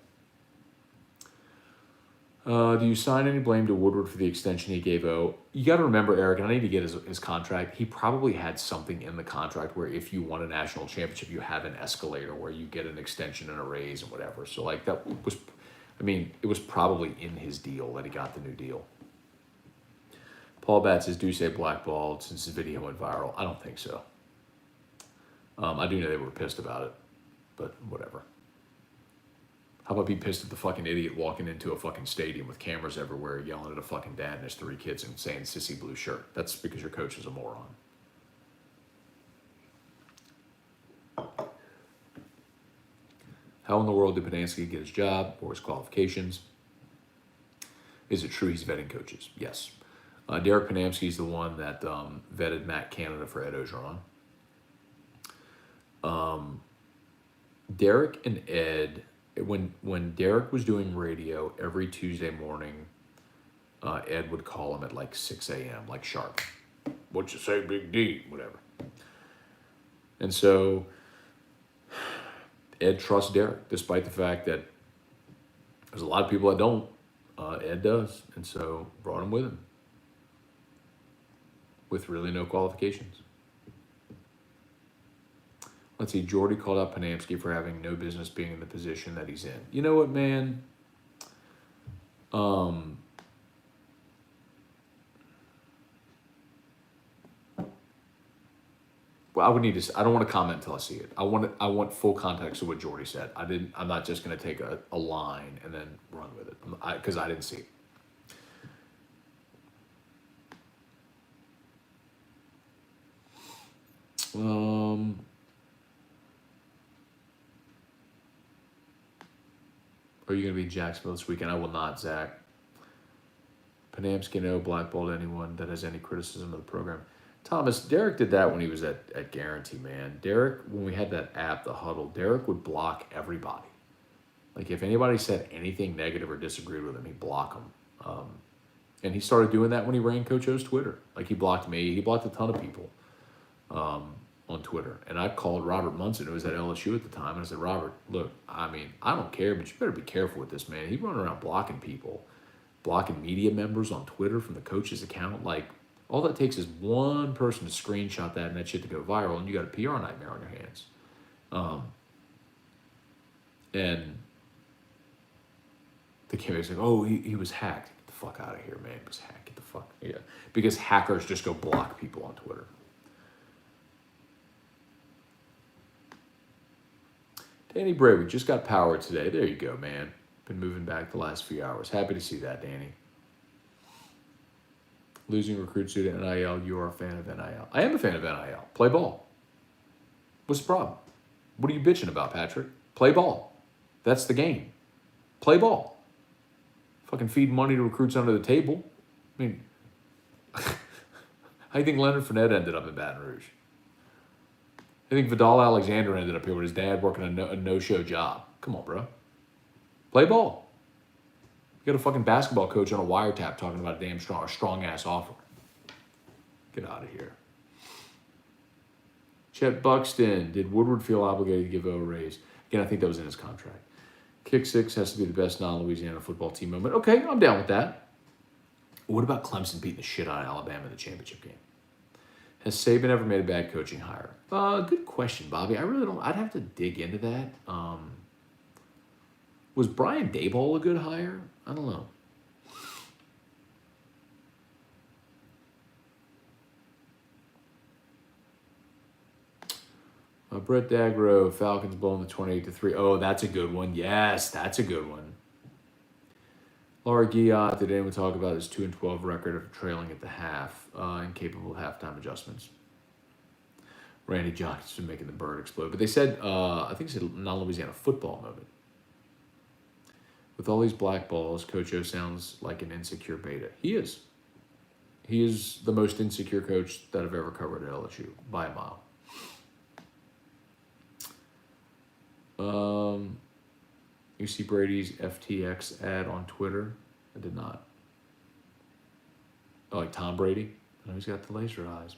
do you assign any blame to Woodward for the extension he gave O? You got to remember, Eric, and I need to get his contract. He probably had something in the contract where if you won a national championship, you have an escalator where you get an extension and a raise and whatever. So, like, that was, I mean, it was probably in his deal that he got the new deal. Paul Batts says, do say blackballed since his video went viral. I don't think so. I do know they were pissed about it, but whatever. How about be pissed at the fucking idiot walking into a fucking stadium with cameras everywhere, yelling at a fucking dad and his 3 kids and saying sissy blue shirt? That's because your coach is a moron. How in the world did Ponamski get his job or his qualifications? Is it true he's vetting coaches? Yes. Derek Ponamski is the one that vetted Matt Canada for Ed Orgeron. Derek and Ed, when Derek was doing radio every Tuesday morning, Ed would call him at like 6 a.m., like sharp. What you say, Big D? Whatever. And so Ed trusts Derek, despite the fact that there's a lot of people that don't. Ed does. And so brought him with him, with really no qualifications. Let's see, Jordy called out Ponamski for having no business being in the position that he's in. You know what, man? Well, I would need to. I don't want to comment until I see it. I want full context of what Jordy said. I'm not just going to take a line and then run with it, because I didn't see it. Are you going to be in Jacksonville this weekend? I will not, Zach. Ponamski, no blackballed anyone that has any criticism of the program. Thomas, Derek did that when he was at Guarantee, man. Derek, when we had that app, The Huddle, Derek would block everybody. Like, if anybody said anything negative or disagreed with him, he'd block them. And he started doing that when he ran Coach O's Twitter. Like, he blocked me. He blocked a ton of people on Twitter. And I called Robert Munson, who was at LSU at the time, and I said, Robert, look, I mean, I don't care, but you better be careful with this, man. He's running around blocking people, blocking media members on Twitter from the coach's account. Like, all that takes is one person to screenshot that and that shit to go viral, and you got a PR nightmare on your hands. And the kid was like, oh, he was hacked. Get the fuck out of here, man. He was hacked. Get the fuck. Yeah. Because hackers just go block people on Twitter. Danny Bray, just got power today. There you go, man. Been moving back the last few hours. Happy to see that, Danny. Losing recruits due to NIL. You are a fan of NIL. I am a fan of NIL. Play ball. What's the problem? What are you bitching about, Patrick? Play ball. That's the game. Play ball. Fucking feed money to recruits under the table. I mean, how do you think Leonard Fournette ended up in Baton Rouge? I think Vidal Alexander ended up here with his dad working a no-show job. Come on, bro. Play ball. You got a fucking basketball coach on a wiretap talking about a damn strong-ass offer. Get out of here. Chet Buxton. Did Woodward feel obligated to give O a raise? Again, I think that was in his contract. Kick six has to be the best non-Louisiana football team moment. Okay, I'm down with that. What about Clemson beating the shit out of Alabama in the championship game? Has Saban ever made a bad coaching hire? Good question, Bobby. I really don't. I'd have to dig into that. Was Brian Daboll a good hire? I don't know. Brett Dagro, Falcons blowing the 28-3. Oh, that's a good one. Yes, that's a good one. Laura Guillot, did anyone talk about his 2-12 record of trailing at the half, incapable of halftime adjustments? Randy Johnson making the bird explode. But they said, I think it said non-Louisiana football moment. With all these black balls, Coach O sounds like an insecure beta. He is. He is the most insecure coach that I've ever covered at LSU, by a mile. You see Brady's FTX ad on Twitter? I did not. Oh, like Tom Brady? I know he's got the laser eyes.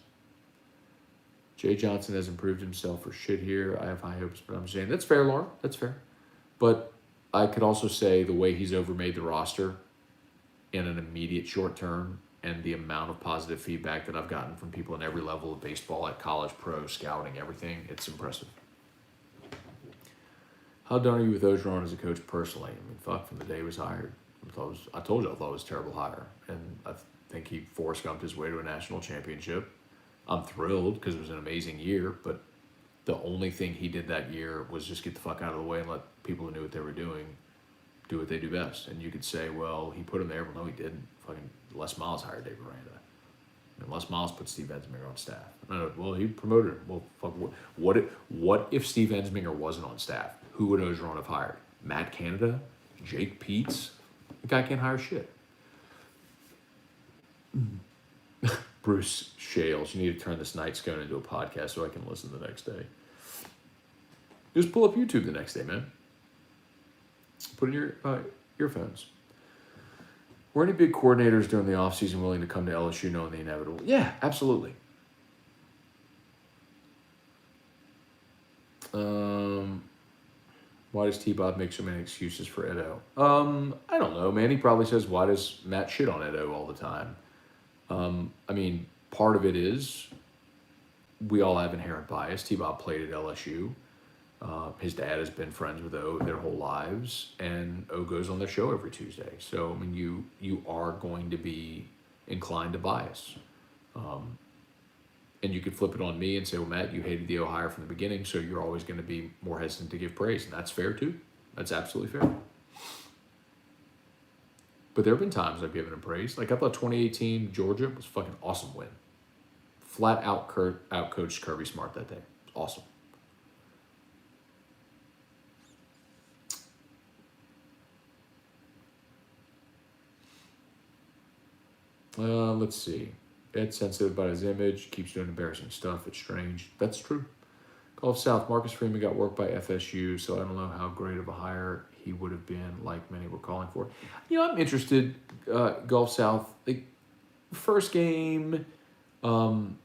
Jay Johnson has improved himself for shit here. I have high hopes, but I'm saying that's fair, Laura. That's fair. But I could also say the way he's overmade the roster in an immediate short term and the amount of positive feedback that I've gotten from people in every level of baseball, at college, pro, scouting, everything, it's impressive. How done are you with Orgeron as a coach personally? I mean, fuck, from the day he was hired. I told you I thought it was a terrible hire. And I think he Forrest Gumped his way to a national championship. I'm thrilled because it was an amazing year, but the only thing he did that year was just get the fuck out of the way and let people who knew what they were doing do what they do best. And you could say, well, he put him there. Well, no, he didn't. Fucking Les Miles hired Dave Aranda. And Les Miles put Steve Ensminger on staff. No, well, he promoted him. Well, fuck, what if Steve Ensminger wasn't on staff? Who would Orgeron have hired? Matt Canada? Jake Peets? The guy can't hire shit. Bruce Shales, you need to turn this night Scone into a podcast so I can listen the next day. Just pull up YouTube the next day, man. Put in your earphones. Were any big coordinators during the offseason willing to come to LSU knowing the inevitable? Yeah, absolutely. Why does T-Bob make so many excuses for Edo? I don't know, man. He probably says, why does Matt shit on Edo all the time? I mean, part of it is we all have inherent bias. T-Bob played at LSU. His dad has been friends with O their whole lives, and O goes on their show every Tuesday. So, I mean, you are going to be inclined to bias. And you could flip it on me and say, well, Matt, you hated the O hire from the beginning, so you're always going to be more hesitant to give praise. And that's fair, too. That's absolutely fair. But there have been times I've given him praise. Like, I thought 2018 Georgia was a fucking awesome win. Flat out coached Kirby Smart that day. Awesome. Let's see. Ed's sensitive about his image, keeps doing embarrassing stuff. It's strange. That's true. Gulf South, Marcus Freeman got work by FSU, so I don't know how great of a hire he would have been, like many were calling for. I'm interested. Gulf South, like, first game, and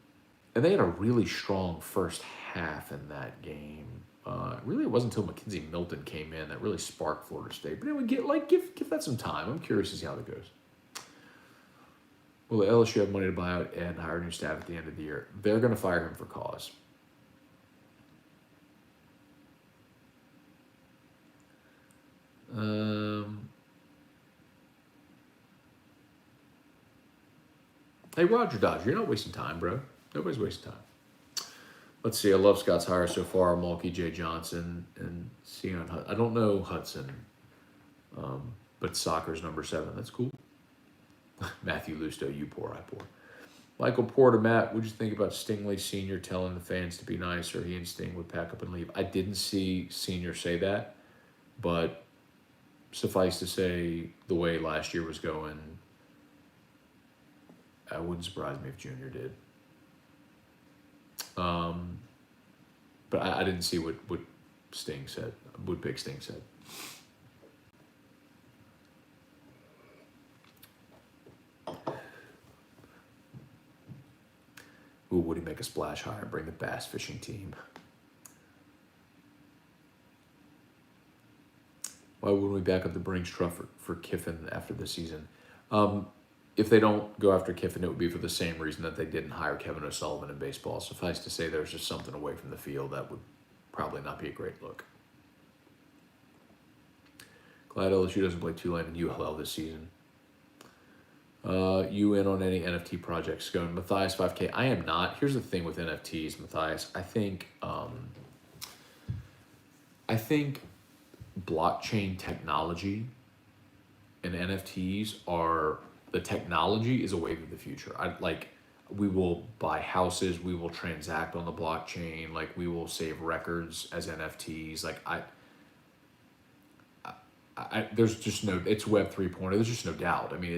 they had a really strong first half in that game. Really, it wasn't until Mackenzie Milton came in that really sparked Florida State. But anyway, give that some time. I'm curious to see how that goes. Will the LSU have money to buy out Ed and hire new staff at the end of the year? They're going to fire him for cause. Hey, Roger Dodger, you're not wasting time, bro. Nobody's wasting time. Let's see. I love Scott's hire so far. Mulkey, Jay Johnson, and Sion. I don't know Hudson, but soccer's number 7. That's cool. Matthew Lusto, you pour, I pour. Michael Porter, Matt, what'd you think about Stingley Sr. telling the fans to be nice, or he and Sting would pack up and leave? I didn't see Sr. say that, but suffice to say, the way last year was going, it wouldn't surprise me if Junior did. But I didn't see what Sting said, what Big Sting said. Ooh, would he make a splash hire and bring the bass fishing team? Why wouldn't we back up the Brinks truck for Kiffin after the season? If they don't go after Kiffin, it would be for the same reason that they didn't hire Kevin O'Sullivan in baseball. Suffice to say, there's just something away from the field that would probably not be a great look. Glad LSU doesn't play Tulane and ULL this season. You in on any NFT projects, Scone? Matthias 5K. I am not. Here's the thing with NFTs, Matthias. I think blockchain technology and NFTs are, the technology is a wave of the future. We will buy houses, we will transact on the blockchain, like we will save records as NFTs. Like there's just no, it's Web 3.0. There's just no doubt. I mean,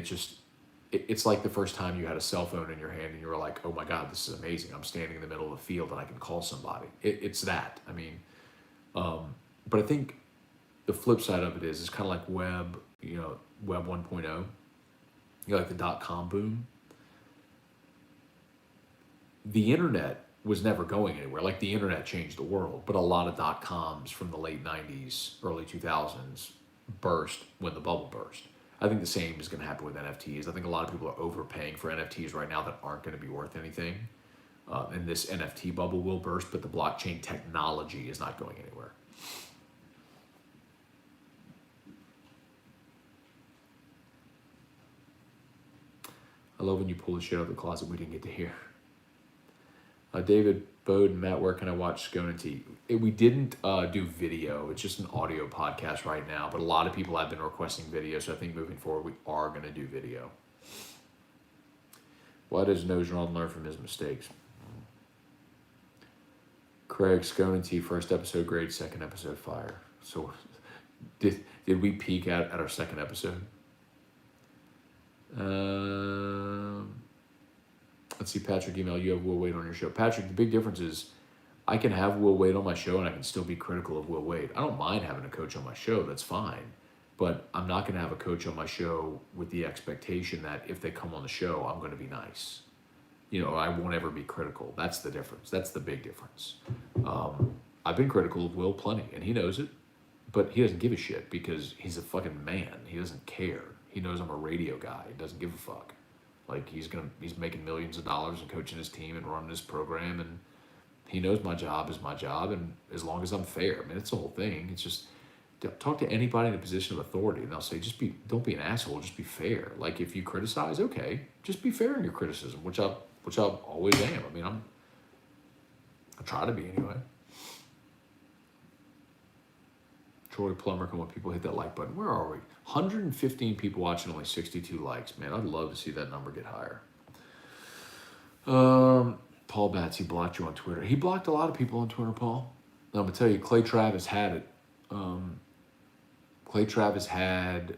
it's like the first time you had a cell phone in your hand and you were like, oh my God, this is amazing. I'm standing in the middle of the field and I can call somebody. It's that. I mean, but I think the flip side of it is it's kind of like Web 1.0. Like the .com boom. The internet was never going anywhere. Like the internet changed the world, but a lot of .coms from the late 90s, early 2000s burst when the bubble burst. I think the same is going to happen with NFTs. I think a lot of people are overpaying for NFTs right now that aren't going to be worth anything. And this NFT bubble will burst, but the blockchain technology is not going anywhere. I love when you pull the shit out of the closet we didn't get to hear. David, Bode, and Matt, where can I watch Scone and Tea? We didn't do video. It's just an audio podcast right now, but a lot of people have been requesting video, so I think moving forward we are going to do video. Why does Orgeron learn from his mistakes? Craig, Scone and Tea, first episode grade, second episode fire. So did we peak at our second episode? Let's see, Patrick email, you have Will Wade on your show. Patrick, the big difference is I can have Will Wade on my show and I can still be critical of Will Wade. I don't mind having a coach on my show, that's fine. But I'm not going to have a coach on my show with the expectation that if they come on the show, I'm going to be nice. I won't ever be critical. That's the difference. That's the big difference. I've been critical of Will plenty, and he knows it. But he doesn't give a shit because he's a fucking man. He doesn't care. He knows I'm a radio guy. He doesn't give a fuck. Like he's making millions of dollars and coaching his team and running his program, and he knows my job is my job, and as long as I'm fair, I mean, it's the whole thing. It's just talk to anybody in a position of authority, and they'll say, don't be an asshole, just be fair. Like if you criticize, okay, just be fair in your criticism, which I always am. I mean, I try to be anyway. Troy Plummer, come on, people hit that like button. Where are we? 115 people watching, only 62 likes. Man, I'd love to see that number get higher. Paul Batts, he blocked you on Twitter. He blocked a lot of people on Twitter, Paul. I'm going to tell you, Clay Travis had it. Clay Travis had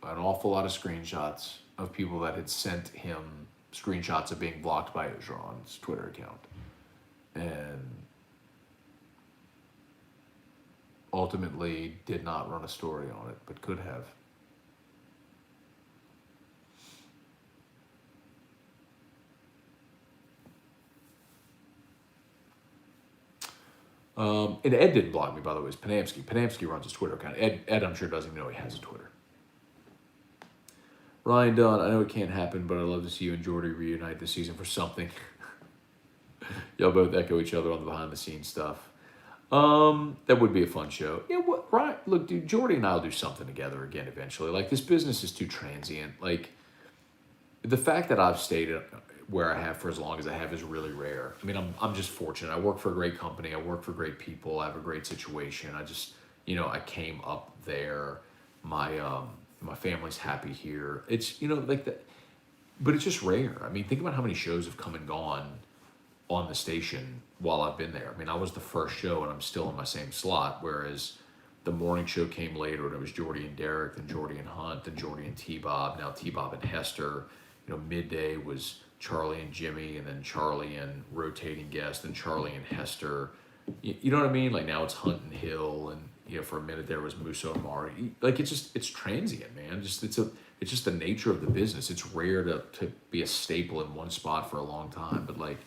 an awful lot of screenshots of people that had sent him screenshots of being blocked by Orgeron's Twitter account. And ultimately did not run a story on it, but could have. And Ed didn't block me, by the way. It's Ponamski. Ponamski runs his Twitter account. Ed, I'm sure, doesn't even know he has a Twitter. Ryan Dunn, I know it can't happen, but I'd love to see you and Jordy reunite this season for something. Y'all both echo each other on the behind-the-scenes stuff. That would be a fun show. Yeah, right. Look, dude, Jordy and I'll do something together again eventually. Like, this business is too transient. Like, the fact that I've stayed where I have for as long as I have is really rare. I mean, I'm just fortunate. I work for a great company. I work for great people. I have a great situation. I just, I came up there. My family's happy here. It's, like that, but it's just rare. I mean, think about how many shows have come and gone on the station while I've been there. I mean, I was the first show and I'm still in my same slot, whereas the morning show came later and it was Jordy and Derek, then Jordy and Hunt, then Jordy and T-Bob, now T-Bob and Hester. Midday was Charlie and Jimmy, and then Charlie and rotating guest, and Charlie and Hester. You know what I mean? Like, now it's Hunt and Hill, and for a minute there was Musso and Mari. Like, it's transient, man. It's just the nature of the business. It's rare to be a staple in one spot for a long time, but like,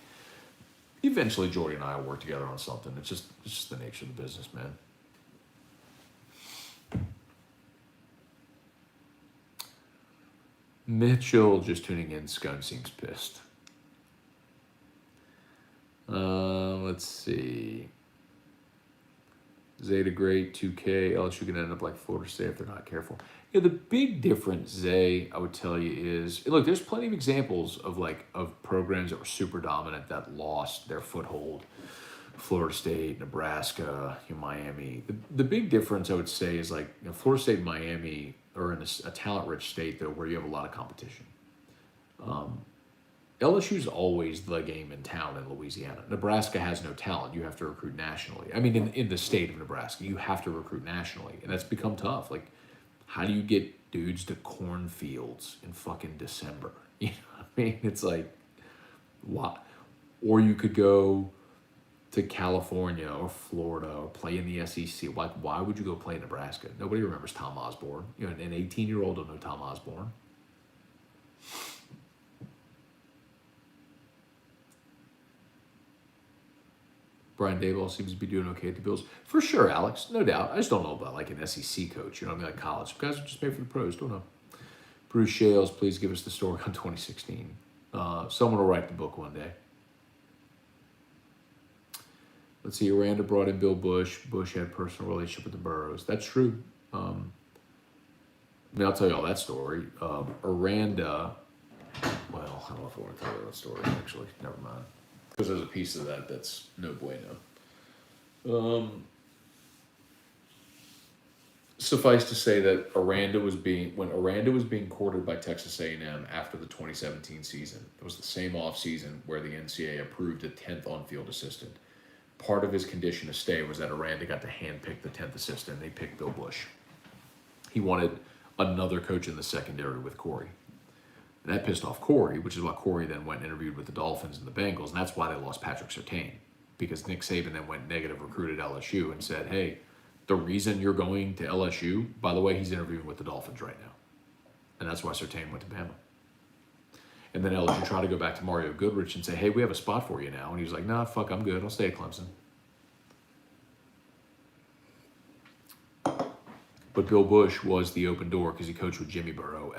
eventually Jordy and I will work together on something. It's just the nature of the business, man. Mitchell just tuning in. Scone seems pissed. Let's see. Zay to great 2K. LSU can end up like Florida State if they're not careful. The big difference, Zay, I would tell you is, look, there's plenty of examples of programs that were super dominant that lost their foothold. Florida State, Nebraska, Miami. The big difference, I would say, is Florida State and Miami are in a talent-rich state, though, where you have a lot of competition. LSU's always the game in town in Louisiana. Nebraska has no talent. You have to recruit nationally. I mean, in the state of Nebraska, you have to recruit nationally, and that's become tough. Like, how do you get dudes to cornfields in fucking December? You know what I mean? It's like, why? Or you could go to California or Florida or play in the SEC. Like, why would you go play in Nebraska? Nobody remembers Tom Osborne. An 18-year-old don't know Tom Osborne. Brian Dayball seems to be doing okay at the Bills. For sure, Alex. No doubt. I just don't know about an SEC coach. You know what I mean? Like college. Some guys are just made for the pros. Don't know. Bruce Shales, please give us the story on 2016. Someone will write the book one day. Let's see. Aranda brought in Bill Bush. Bush had a personal relationship with the Burrows. That's true. I'll tell you all that story. Aranda, well, I don't know if I want to tell you that story, actually. Never mind. Because there's a piece of that that's no bueno. Suffice to say that when Aranda was being courted by Texas A&M after the 2017 season, it was the same off-season where the NCAA approved a 10th on-field assistant. Part of his condition to stay was that Aranda got to handpick the 10th assistant, and they picked Bill Bush. He wanted another coach in the secondary with Corey. And that pissed off Corey, which is why Corey then went and interviewed with the Dolphins and the Bengals, and that's why they lost Patrick Surtain. Because Nick Saban then went negative, recruited LSU, and said, hey, the reason you're going to LSU, by the way, he's interviewing with the Dolphins right now. And that's why Surtain went to Bama. And then LSU tried to go back to Mario Goodrich and say, hey, we have a spot for you now. And he was like, nah, fuck, I'm good. I'll stay at Clemson. But Bill Bush was the open door because he coached with Jimmy Burrow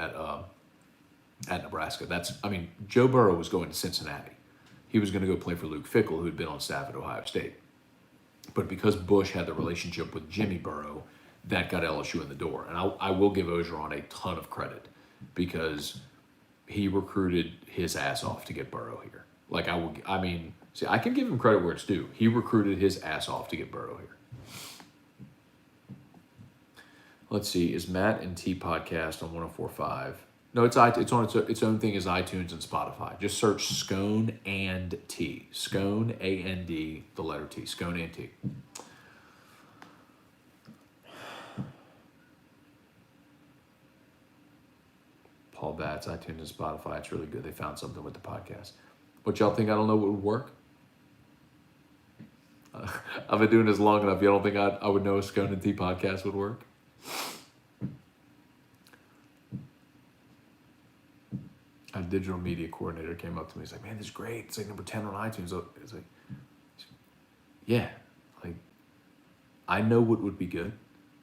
at Nebraska. Joe Burrow was going to Cincinnati. He was going to go play for Luke Fickell, who had been on staff at Ohio State. But because Bush had the relationship with Jimmy Burrow, that got LSU in the door. And I will give Orgeron a ton of credit because he recruited his ass off to get Burrow here. I can give him credit where it's due. He recruited his ass off to get Burrow here. Let's see, is Matt and T podcast on 104.5? No, it's on its own thing as iTunes and Spotify. Just search Scone and T. Scone, A-N-D, the letter T. Scone and T. Paul of that. It's iTunes and Spotify. It's really good. They found something with the podcast. What y'all think? I don't know what would work. I've been doing this long enough. You don't think I would know a Scone and Tea podcast would work? A digital media coordinator came up to me. He's like, "Man, this is great. It's like number 10 on iTunes." It's like, yeah, like I know what would be good.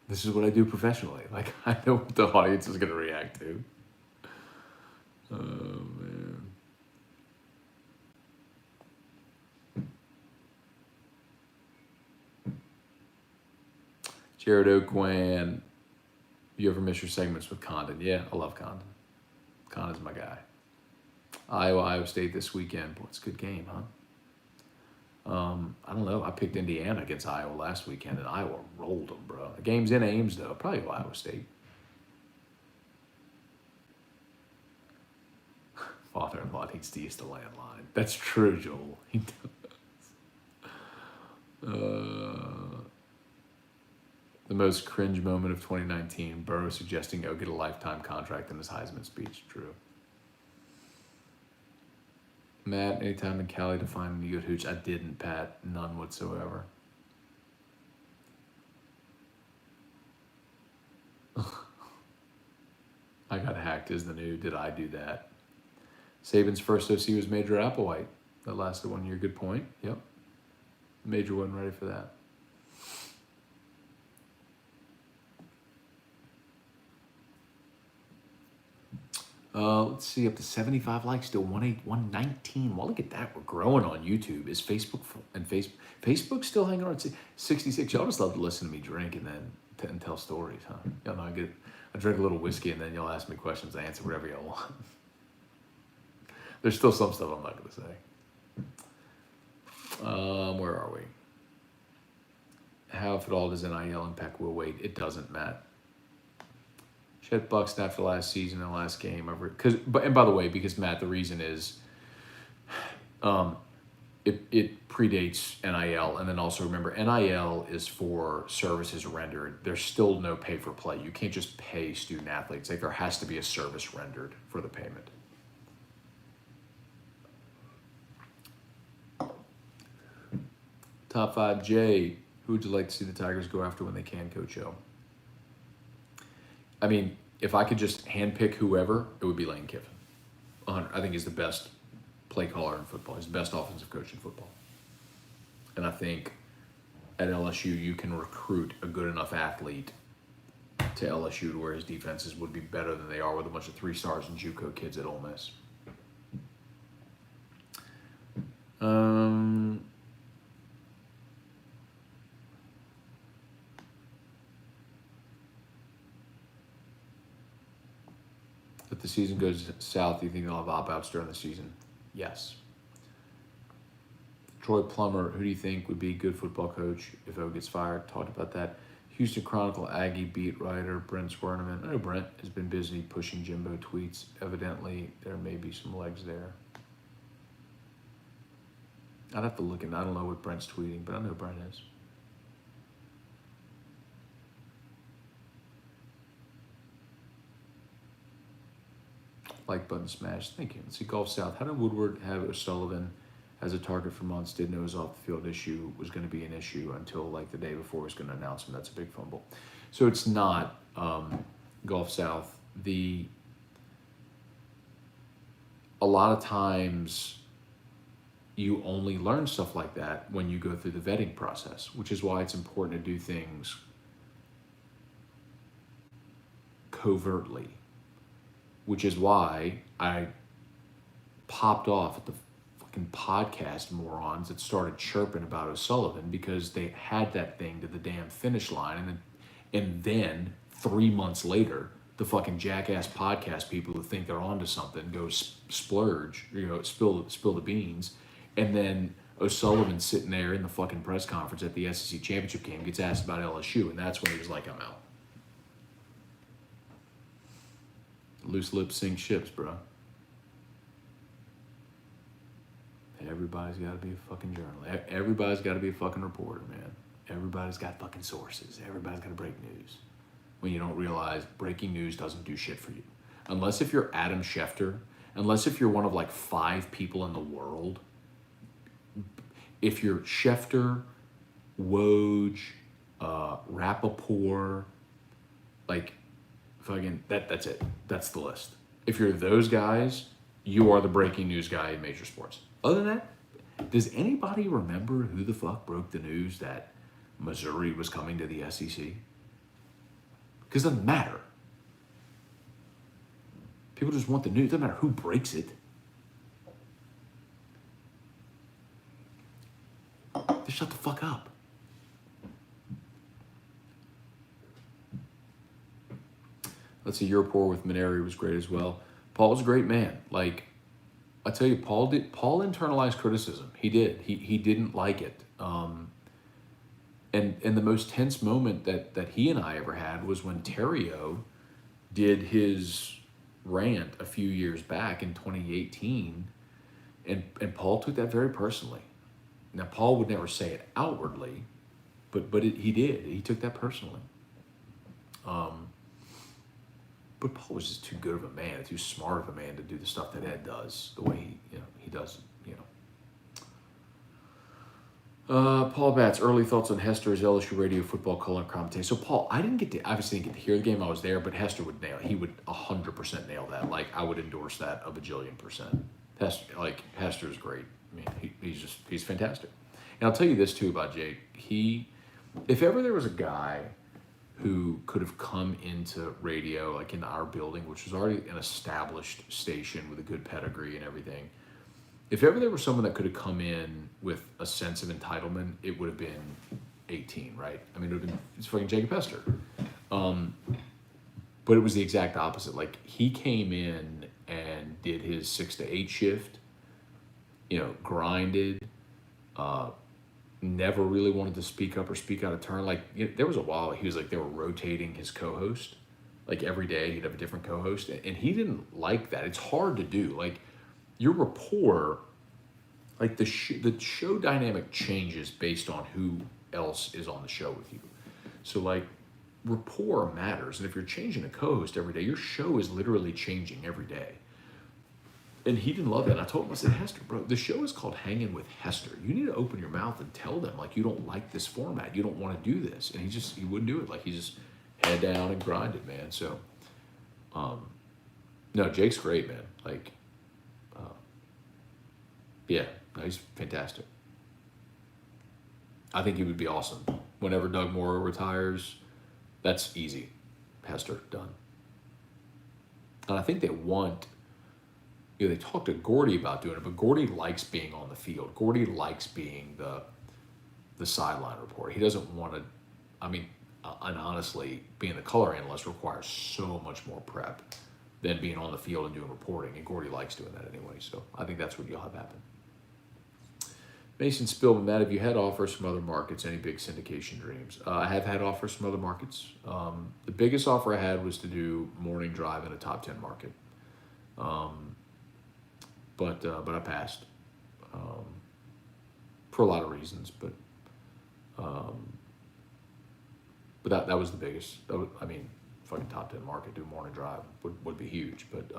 This is what I do professionally. Like I know what the audience is going to react to. Oh man. Jared Oakwan, you ever miss your segments with Condon? Yeah, I love Condon. Condon's my guy. Iowa State this weekend. Boy, it's a good game, huh? I don't know. I picked Indiana against Iowa last weekend, and Iowa rolled them, bro. The game's in Ames, though. Probably Iowa State. Father-in-law needs to use the landline. That's true, Joel. He does. The most cringe moment of 2019, Burrow suggesting go get a lifetime contract in his Heisman speech. True. Matt, anytime in Cali to find any good hooch? I didn't, Pat. None whatsoever. I got hacked is the new. Did I do that? Saban's first OC was Major Applewhite. That lasted 1 year. Good point. Yep. Major wasn't ready for that. Let's see, up to 75 likes, still 119. Well, look at that. We're growing on YouTube. Is Facebook and Facebook still hanging on at 66? Y'all just love to listen to me drink and then and tell stories, huh? Y'all know I drink a little whiskey and then y'all ask me questions. I answer whatever y'all want. There's still some stuff I'm not going to say. Where are we? How, if at all, does NIL impact Will Wade? It doesn't, Matt. Chet Buxton after last season and last game. And by the way, because Matt, the reason is it predates NIL. And then also remember, NIL is for services rendered. There's still no pay for play. You can't just pay student athletes. Like there has to be a service rendered for the payment. Top 5, Jay. Who would you like to see the Tigers go after when they can, Coach O? I mean, if I could just handpick whoever, it would be Lane Kiffin. I think he's the best play caller in football. He's the best offensive coach in football. And I think at LSU, you can recruit a good enough athlete to LSU to where his defenses would be better than they are with a bunch of 3 stars and JUCO kids at Ole Miss. If the season goes south, do you think they'll have opt-outs during the season? Yes. Troy Plummer, who do you think would be a good football coach if O gets fired? Talked about that. Houston Chronicle Aggie beat writer Brent Swerneman. I know Brent has been busy pushing Jimbo tweets. Evidently, there may be some legs there. I'd have to look in. I don't know what Brent's tweeting, but I know Brent is. Like button smash. Thank you. Let's see, Gulf South. How did Woodward have O'Sullivan as a target for months? Didn't know his off-the-field issue was going to be an issue until like the day before he was going to announce him. That's a big fumble. So it's not Gulf South. A lot of times you only learn stuff like that when you go through the vetting process, which is why it's important to do things covertly. Which is why I popped off at the fucking podcast morons that started chirping about O'Sullivan because they had that thing to the damn finish line. And then 3 months later, the fucking jackass podcast people who think they're onto something go splurge, spill the beans. And then O'Sullivan's sitting there in the fucking press conference at the SEC championship game, gets asked about LSU, and that's when he was like, I'm out. Loose lips sink ships, bro. Everybody's got to be a fucking journalist. Everybody's got to be a fucking reporter, man. Everybody's got fucking sources. Everybody's got to break news. When you don't realize breaking news doesn't do shit for you. unless if you're Adam Schefter, unless if you're one of like 5 people in the world, if you're Schefter, Woj, Rappaport, like fucking that's it. That's the list. If you're those guys, you are the breaking news guy in major sports. Other than that, does anybody remember who the fuck broke the news that Missouri was coming to the SEC? Because it doesn't matter. People just want the news. It doesn't matter who breaks it. Just shut the fuck up. Let's see, your rapport with Maneri was great as well. Paul was a great man. Like, I tell you, Paul internalized criticism. He did. He didn't like it. And the most tense moment that he and I ever had was when Terrio did his rant a few years back in 2018, and Paul took that very personally. Now, Paul would never say it outwardly, but he did. He took that personally. But Paul was just too good of a man, too smart of a man to do the stuff that Ed does, the way he does it, Paul Batts, early thoughts on Hester's LSU radio football color commentator. So Paul, I obviously didn't get to hear the game. I was there, but Hester would nail it. He would 100% nail that. Like, I would endorse that a bajillion percent. Hester's great. I mean, he's fantastic. And I'll tell you this too about Jake. If ever there was a guy who could have come into radio, like in our building, which was already an established station with a good pedigree and everything, if ever there was someone that could have come in with a sense of entitlement, it would have been 18, right? I mean, it's fucking Jacob Hester. But it was the exact opposite. Like, he came in and did his 6 to 8 shift, grinded, never really wanted to speak up or speak out of turn. Like, there was a while he was like, they were rotating his co-host. Like, every day he'd have a different co-host, and he didn't like that. It's hard to do. Like, your rapport, like the show dynamic changes based on who else is on the show with you. So, like, rapport matters. And if you're changing a co-host every day, your show is literally changing every day. And he didn't love that. And I told him, I said, Hester, bro, the show is called Hanging with Hester. You need to open your mouth and tell them, like, you don't like this format. You don't want to do this. And he wouldn't do it. Like, he just head down and grinded, man. So, no, Jake's great, man. Like, yeah, no, he's fantastic. I think he would be awesome. Whenever Doug Morrow retires, that's easy. Hester, done. And I think they want, they talked to Gordy about doing it, but Gordy likes being on the field. Gordy likes being the sideline reporter. He doesn't want to, and honestly, being the color analyst requires so much more prep than being on the field and doing reporting, and Gordy likes doing that anyway, so I think that's what you'll have happen. Mason Spillman, Matt, have you had offers from other markets? Any big syndication dreams? I have had offers from other markets. The biggest offer I had was to do morning drive in a top 10 market. But I passed for a lot of reasons. But that was the biggest. Fucking top 10 market, do morning drive would be huge. But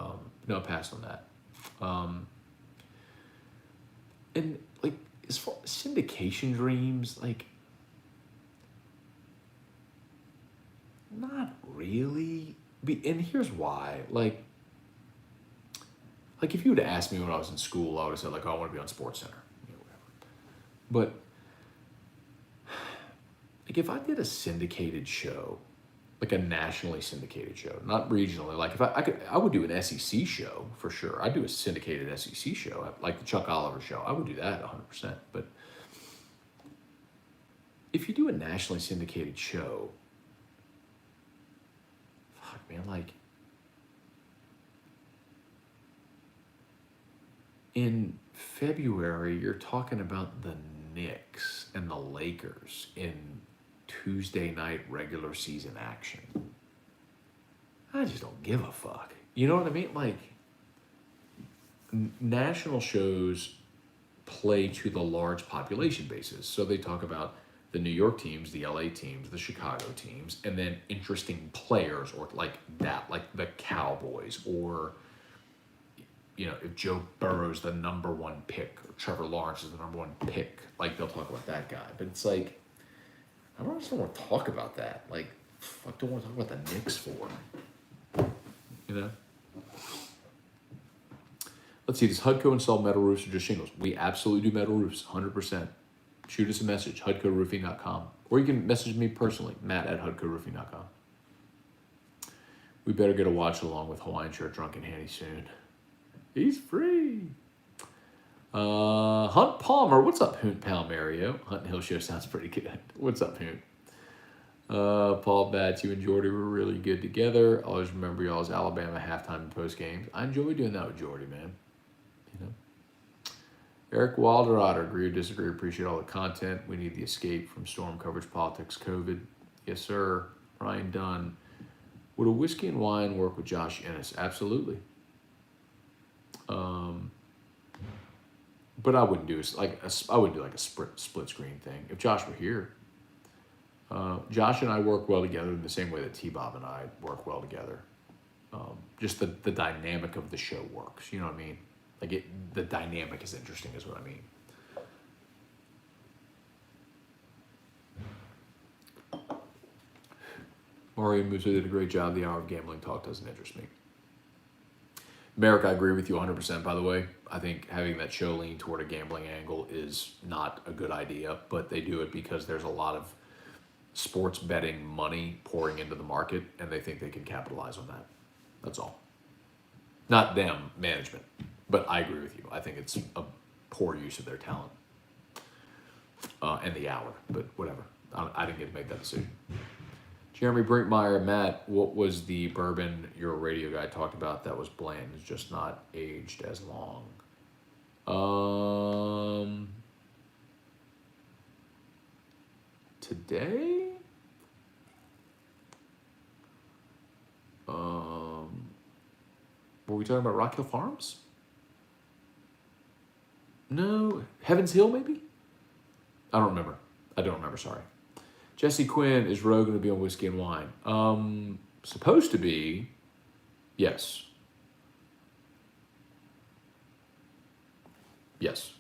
no, I passed on that. And like, as far as syndication dreams, like, not really. And here's why. Like if you would have asked me when I was in school, I would have said, like, oh, I want to be on SportsCenter, whatever. But like, if I did a syndicated show, like a nationally syndicated show, not regionally, like if I would do an SEC show for sure. I'd do a syndicated SEC show, like the Chuck Oliver show. I would do that 100%. But if you do a nationally syndicated show, fuck, man, like, in February, you're talking about the Knicks and the Lakers in Tuesday night regular season action. I just don't give a fuck. You know what I mean? Like, national shows play to the large population bases. So they talk about the New York teams, the LA teams, the Chicago teams, and then interesting players or like that, like the Cowboys, or if Joe Burrow's the number one pick or Trevor Lawrence is the number one pick, like they'll talk about that guy. But it's like, I just don't want to talk about that. Like, fuck, don't want to talk about the Knicks for. Let's see, does HUDCO install metal roofs or just shingles? We absolutely do metal roofs, 100%. Shoot us a message, hudcoroofing.com. Or you can message me personally, matt@hudcoroofing.com. We better get a watch along with Hawaiian Shirt Drunken Handy soon. He's free. Hunt Palmer, what's up, Hoont Palmario? Hunt and Hill Show sounds pretty good. What's up, Hoont? Paul Batts, you and Jordy were really good together. I always remember y'all's Alabama halftime and post games. I enjoy doing that with Jordy, man. Eric Wilder, agree or disagree, appreciate all the content. We need the escape from storm coverage, politics, COVID. Yes, sir. Ryan Dunn. Would a whiskey and wine work with Josh Ennis? Absolutely. But I wouldn't do a split screen thing. If Josh were here, Josh and I work well together in the same way that T-Bob and I work well together. Just the dynamic of the show works. You know what I mean? Like the dynamic is interesting, is what I mean. Mario Musa did a great job. The hour of gambling talk doesn't interest me. Merrick, I agree with you 100%, by the way. I think having that show lean toward a gambling angle is not a good idea, but they do it because there's a lot of sports betting money pouring into the market, and they think they can capitalize on that. That's all. Not them, management. But I agree with you. I think it's a poor use of their talent and the hour, but whatever. I didn't get to make that decision. Jeremy Brinkmeyer, Matt, what was the bourbon your radio guy talked about that was bland? It's just not aged as long. Today? Were we talking about Rock Hill Farms? No, Heaven's Hill maybe? I don't remember, sorry. Jesse Quinn, is Roe going to be on Whiskey and Wine? Supposed to be, yes. Yes.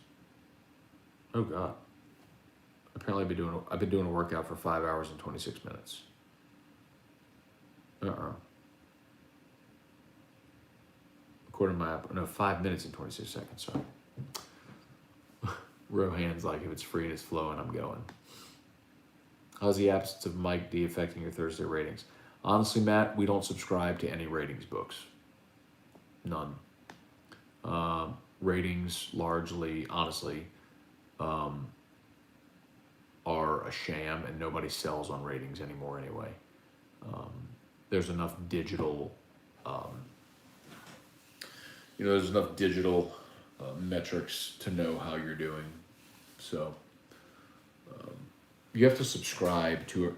Oh God. Apparently I've been doing a workout for 5 hours and 26 minutes. 5 minutes and 26 seconds, sorry. Rohan's like, if it's free and it's flowing, I'm going. How's the absence of Mike D affecting your Thursday ratings? Honestly, Matt, we don't subscribe to any ratings books. None. Ratings largely, honestly, are a sham, and nobody sells on ratings anymore anyway. There's enough digital, metrics to know how you're doing. So you have to subscribe to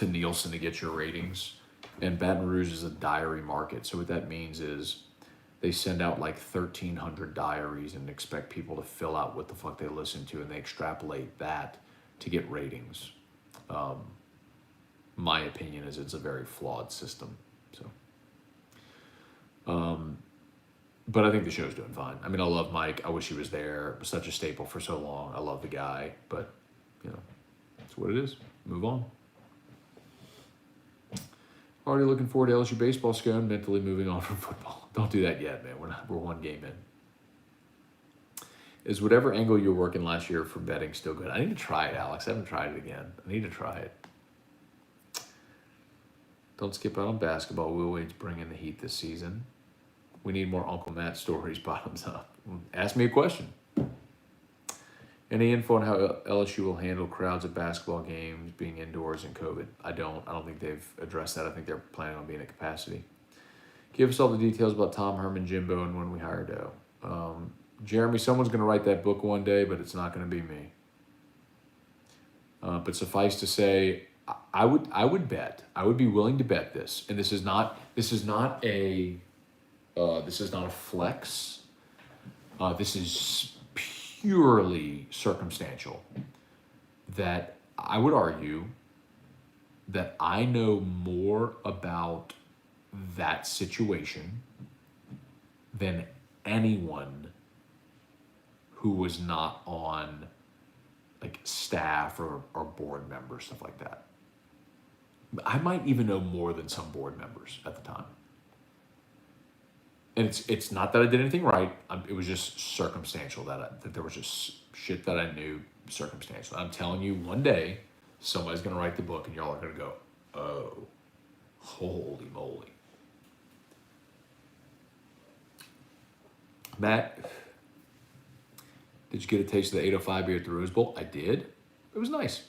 Nielsen to get your ratings. And Baton Rouge is a diary market. So what that means is they send out like 1,300 diaries and expect people to fill out what the fuck they listen to, and they extrapolate that to get ratings. My opinion is it's a very flawed system. So, but I think the show's doing fine. I mean, I love Mike. I wish he was there. It was such a staple for so long. I love the guy, but that's what it is. Move on. Already looking forward to LSU baseball, Scone. Mentally moving on from football. Don't do that yet, man. We're one game in. Is whatever angle you were working last year for betting still good? I need to try it, Alex. I haven't tried it again. I need to try it. Don't skip out on basketball. Will Wade's bringing the heat this season. We need more Uncle Matt stories, bottoms up. Ask me a question. Any info on how LSU will handle crowds at basketball games being indoors and COVID? I don't think they've addressed that. I think they're planning on being at capacity. Give us all the details about Tom Herman, Jimbo, and when we hire Doe. Jeremy, someone's going to write that book one day, but it's not going to be me. But suffice to say, I would bet. I would be willing to bet this, and this is not a flex. This is purely circumstantial. That I would argue that I know more about that situation than anyone who was not on like staff or board members, stuff like that. I might even know more than some board members at the time. And it's not that I did anything right. It was just circumstantial that there was just shit that I knew circumstantial. I'm telling you, one day somebody's gonna write the book and y'all are gonna go, oh, holy moly. Matt, did you get a taste of the 805 beer at the Rose Bowl? I did. It was nice.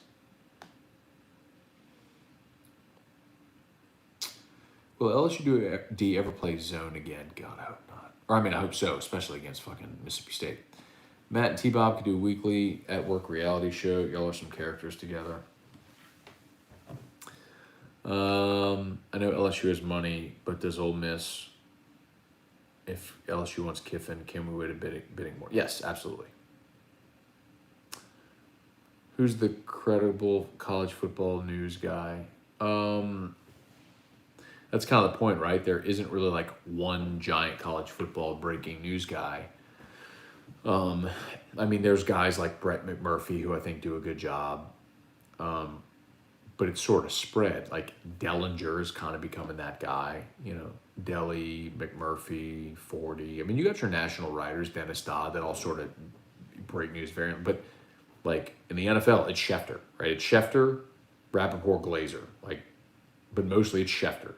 Will LSU ever play zone again? God, I hope not. Or I mean, I hope so, especially against fucking Mississippi State. Matt and T-Bob could do a weekly at-work reality show. Y'all are some characters together. I know LSU has money, but does Ole Miss, if LSU wants Kiffin, can we wait a bidding more? Yes, absolutely. Who's the credible college football news guy? That's kind of the point, right? There isn't really like one giant college football breaking news guy. I mean, there's guys like Brett McMurphy who I think do a good job. But it's sort of spread. Like Dellinger is kind of becoming that guy, you know, Deli, McMurphy, 40. I mean, you got your national writers, Dennis Dodd, that all sort of break news variant. But like in the NFL, it's Schefter, right? It's Schefter, Rappaport, Glazer. Like, but mostly it's Schefter.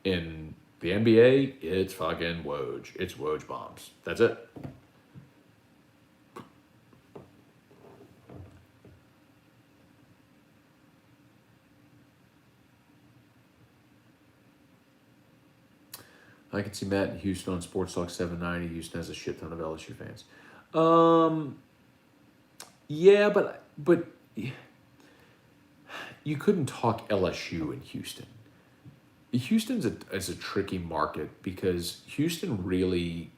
In the NBA, it's fucking Woj. It's Woj bombs. That's it. I can see Matt in Houston on Sports Talk 790. Houston has a shit ton of LSU fans. Yeah, but you couldn't talk LSU in Houston. Houston's a tricky market because Houston really,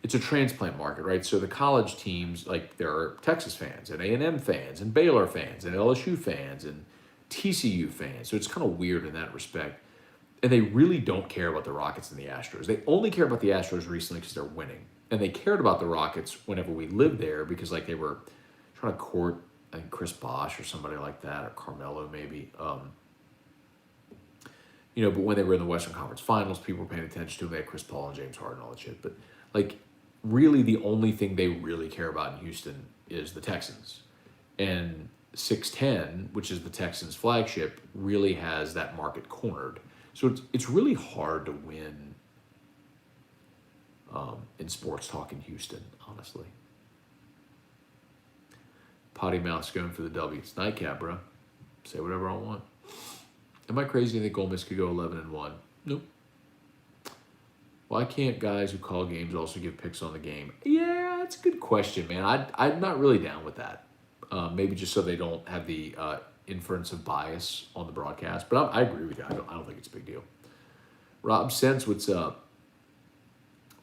it's a transplant market, right? So the college teams, like there are Texas fans and A&M fans and Baylor fans and LSU fans and TCU fans. So it's kind of weird in that respect. And they really don't care about the Rockets and the Astros. They only care about the Astros recently because they're winning. And they cared about the Rockets whenever we lived there because like they were trying to court, I think, Chris Bosh or somebody like that, or Carmelo maybe. You know, but when they were in the Western Conference Finals, people were paying attention to them. They had Chris Paul and James Harden and all that shit. But like really the only thing they really care about in Houston is the Texans. And 610, which is the Texans flagship, really has that market cornered. So it's really hard to win in sports talk in Houston, honestly. Potty mouth Scone for the W. It's Nightcap, bro. Say whatever I want. Am I crazy to think Ole Miss could go 11-1? Nope. Why can't guys who call games also give picks on the game? Yeah, that's a good question, man. I'm not really down with that. Maybe just so they don't have the inference of bias on the broadcast. But I agree with you. I don't think it's a big deal. Rob Sense, what's up?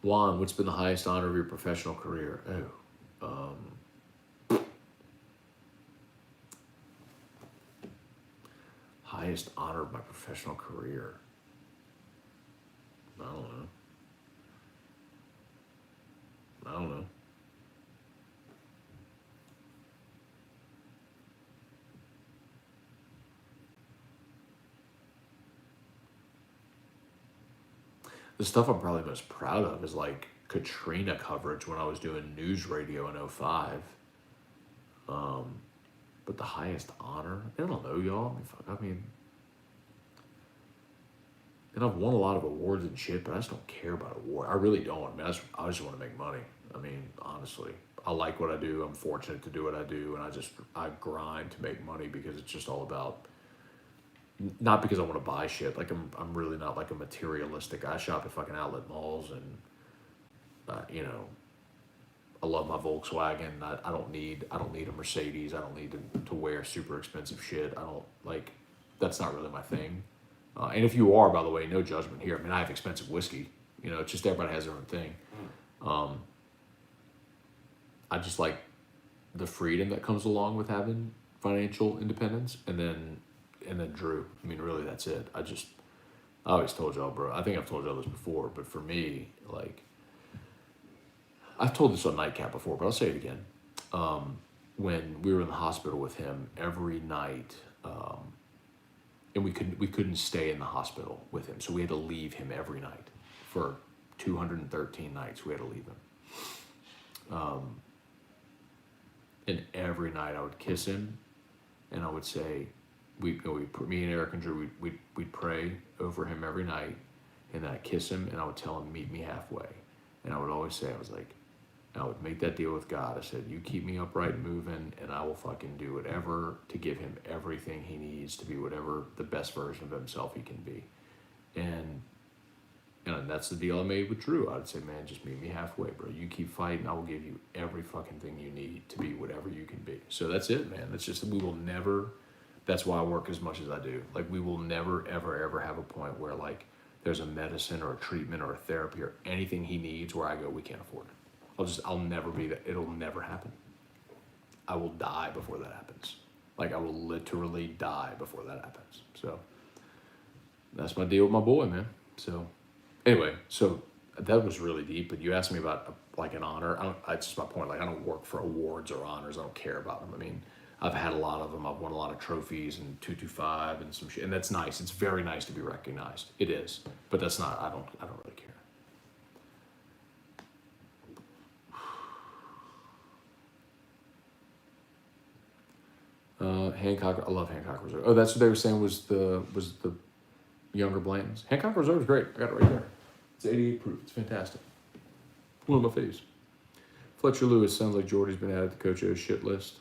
Juan, what's been the highest honor of your professional career? Highest honor of my professional career? I don't know. The stuff I'm probably most proud of is like Katrina coverage when I was doing news radio in 2005. But the highest honor, I don't know, y'all. And I've won a lot of awards and shit, but I just don't care about awards. I really don't. I just want to make money. I mean, honestly, I like what I do. I'm fortunate to do what I do, and I grind to make money because it's just all about. Not because I want to buy shit. Like I'm really not like a materialistic. I shop at fucking outlet malls, and you know, I love my Volkswagen. I don't need a Mercedes. I don't need to wear super expensive shit. I don't like. That's not really my thing. And if you are, by the way, no judgment here. I mean, I have expensive whiskey. You know, it's just everybody has their own thing. I just like the freedom that comes along with having financial independence, and then Drew. I mean, really, that's it. I always told y'all, bro. I think I've told y'all this before, but for me, like, I've told this on Nightcap before, but I'll say it again. When we were in the hospital with him every night, and we couldn't stay in the hospital with him, so we had to leave him every night for 213 nights. We had to leave him. And every night I would kiss him, and I would say, me and Eric and Drew, we'd pray over him every night, and then I'd kiss him, and I would tell him, meet me halfway. And I would always say, I would make that deal with God. I said, you keep me upright and moving, and I will fucking do whatever to give him everything he needs to be whatever the best version of himself he can be. And that's the deal I made with Drew. I'd say, man, just meet me halfway, bro. You keep fighting, I will give you every fucking thing you need to be whatever you can be. So that's it, man. That's just, we will never, that's why I work as much as I do. Like, we will never, ever, ever have a point where, like, there's a medicine or a treatment or a therapy or anything he needs where I go, we can't afford it. I'll never be that. It'll never happen. I will die before that happens. Like, I will literally die before that happens. So that's my deal with my boy, man. So anyway, so that was really deep, but you asked me about like an honor. That's just my point. Like, I don't work for awards or honors. I don't care about them. I mean, I've had a lot of them. I've won a lot of trophies and 225 and some shit, and that's nice. It's very nice to be recognized. It is, but that's not. I don't really care. Hancock. I love Hancock Reserve. Oh, that's what they were saying was the younger Blantons. Hancock Reserve is great. I got it right there. It's 88 proof. It's fantastic. One of my faves. Fletcher Lewis sounds like Jordy's been added to Coach O's shit list.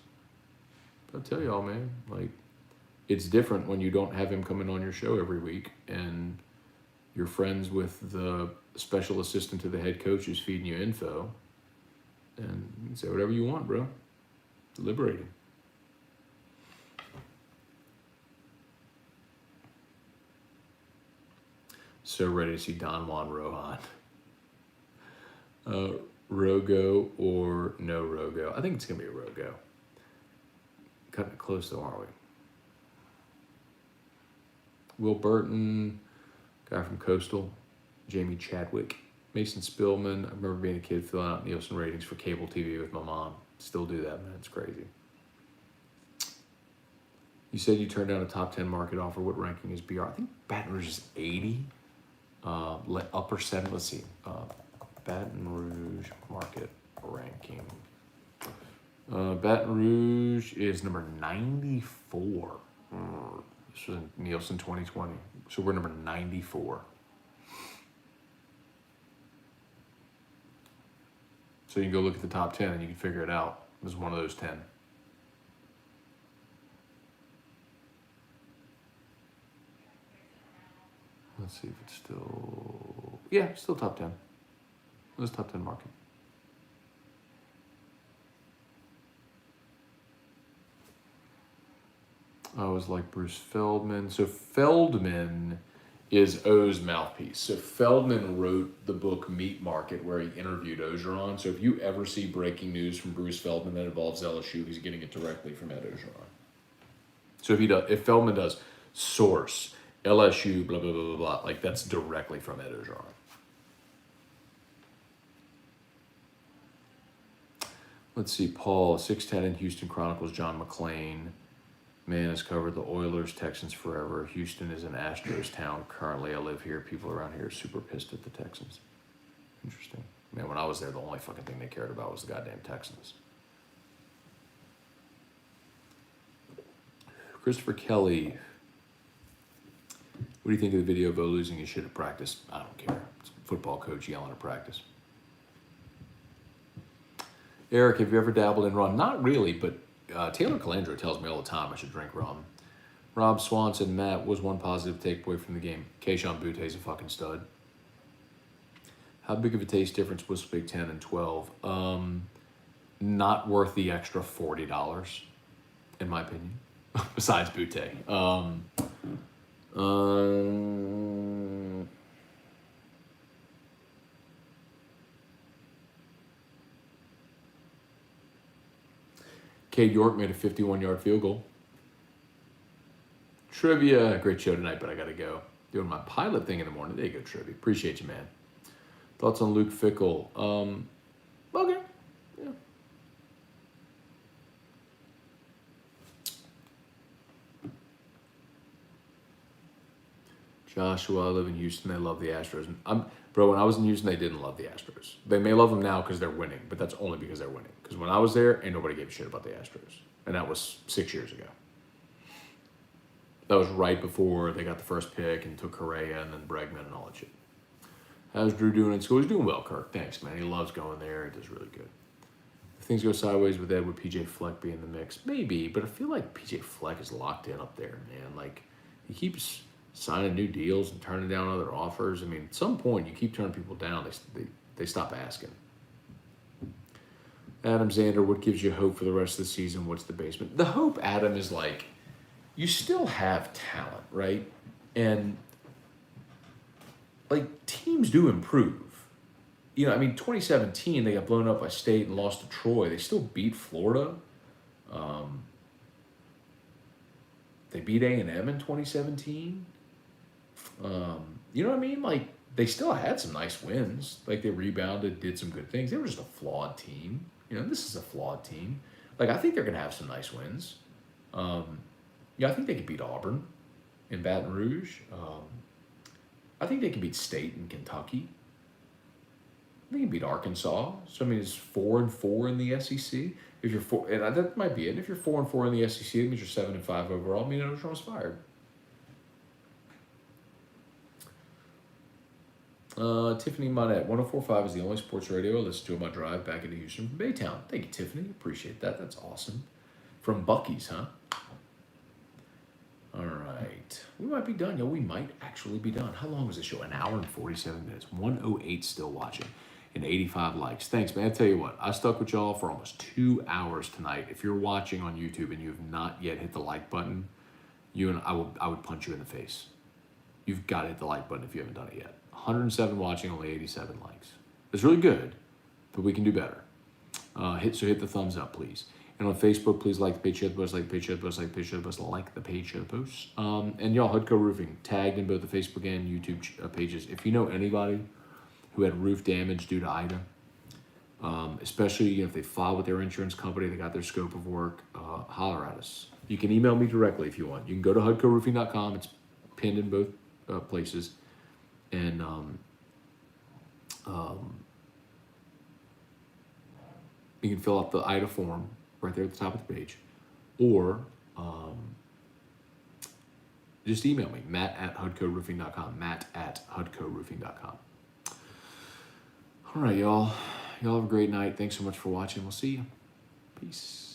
I'll tell y'all, man, like, it's different when you don't have him coming on your show every week and you're friends with the special assistant to the head coach who's feeding you info, and you can say whatever you want, bro. It's liberating. So ready to see Don Juan Rohan. Rogo or no Rogo? I think it's going to be a Rogo. Cutting it close though, aren't we? Will Burton, guy from Coastal, Jamie Chadwick, Mason Spillman. I remember being a kid filling out Nielsen ratings for cable TV with my mom. Still do that, man. It's crazy. You said you turned down a top 10 market offer. What ranking is BR? I think Baton Rouge is 80. Upper 7. Let's see. Baton Rouge market ranking. Baton Rouge is number 94. This was in Nielsen 2020. So we're number 94. So you can go look at the top 10 and you can figure it out. This is one of those 10. Let's see if it's still... Yeah, still top 10. This top 10 market. I was like Bruce Feldman. So Feldman is O's mouthpiece. So Feldman wrote the book Meat Market where he interviewed Orgeron. So if you ever see breaking news from Bruce Feldman that involves LSU, he's getting it directly from Ed Orgeron. So if Feldman does source, LSU, blah, blah, blah, blah, blah, like that's directly from Ed Orgeron. Let's see, Paul, 610 in Houston Chronicles, John McClain. Man has covered the Oilers, Texans forever. Houston is an Astros town. Currently, I live here. People around here are super pissed at the Texans. Interesting. Man, when I was there, the only fucking thing they cared about was the goddamn Texans. Christopher Kelly. What do you think of the video of Bo losing his shit at practice? I don't care. It's a football coach yelling at practice. Eric, have you ever dabbled in rum? Not really, but Taylor Calandra tells me all the time I should drink rum. Rob Swanson, Matt, was one positive takeaway from the game. Keishon Butte's a fucking stud. How big of a taste difference was Big 10 and 12? Not worth the extra $40, in my opinion, besides Butte. Cade York made a 51-yard field goal. Trivia, great show tonight, but I got to go. Doing my pilot thing in the morning. There you go, Trivia. Appreciate you, man. Thoughts on Luke Fickell? Okay. Yeah. Joshua, I live in Houston. They love the Astros. Bro, when I was in Houston, they didn't love the Astros. They may love them now because they're winning, but that's only because they're winning. Because when I was there, ain't nobody gave a shit about the Astros. And that was 6 years ago. That was right before they got the first pick and took Correa and then Bregman and all that shit. How's Drew doing in school? He's doing well, Kirk. Thanks, man. He loves going there. He does really good. If things go sideways with Ed, would PJ Fleck be in the mix? Maybe, but I feel like PJ Fleck is locked in up there, man. Like, he keeps signing new deals and turning down other offers. I mean, at some point, you keep turning people down. They stop asking. Adam Zander, what gives you hope for the rest of the season? What's the basement? The hope, Adam, is like, you still have talent, right? And, like, teams do improve. You know, I mean, 2017, they got blown up by State and lost to Troy. They still beat Florida. They beat A&M in 2017. You know what I mean? Like, they still had some nice wins. Like, they rebounded, did some good things. They were just a flawed team. You know, this is a flawed team. Like, I think they're going to have some nice wins. Yeah, I think they could beat Auburn in Baton Rouge. I think they can beat State and Kentucky. They can beat Arkansas. So, I mean, it's 4-4 in the SEC. If you're four, and that might be it. If you're 4-4 in the SEC, that means you're 7-5 overall. I mean, Orgeron's fired. Tiffany Monette, 104.5 is the only sports radio I listen to on my drive back into Houston from Baytown. Thank you, Tiffany. Appreciate that. That's awesome. From Buc-ee's, huh? All right. We might be done. Yo, we might actually be done. How long was this show? An hour and 47 minutes. 108 still watching and 85 likes. Thanks, man. I tell you what, I stuck with y'all for almost 2 hours tonight. If you're watching on YouTube and you have not yet hit the like button, I would punch you in the face. You've got to hit the like button if you haven't done it yet. 107 watching, only 87 likes. It's really good, but we can do better. Hit the thumbs up, please. And on Facebook, please like the page, share the post, like the page, share the post, like the page, share the post, like the page, share the post. And y'all, Hudco Roofing, tagged in both the Facebook and YouTube pages. If you know anybody who had roof damage due to Ida, especially if they filed with their insurance company, they got their scope of work, holler at us. You can email me directly if you want. You can go to hudcoroofing.com. It's pinned in both places. And you can fill out the Ida form right there at the top of the page, or just email me, matt@hudcoroofing.com, matt@hudcoroofing.com. All right, y'all. Y'all have a great night. Thanks so much for watching. We'll see you. Peace.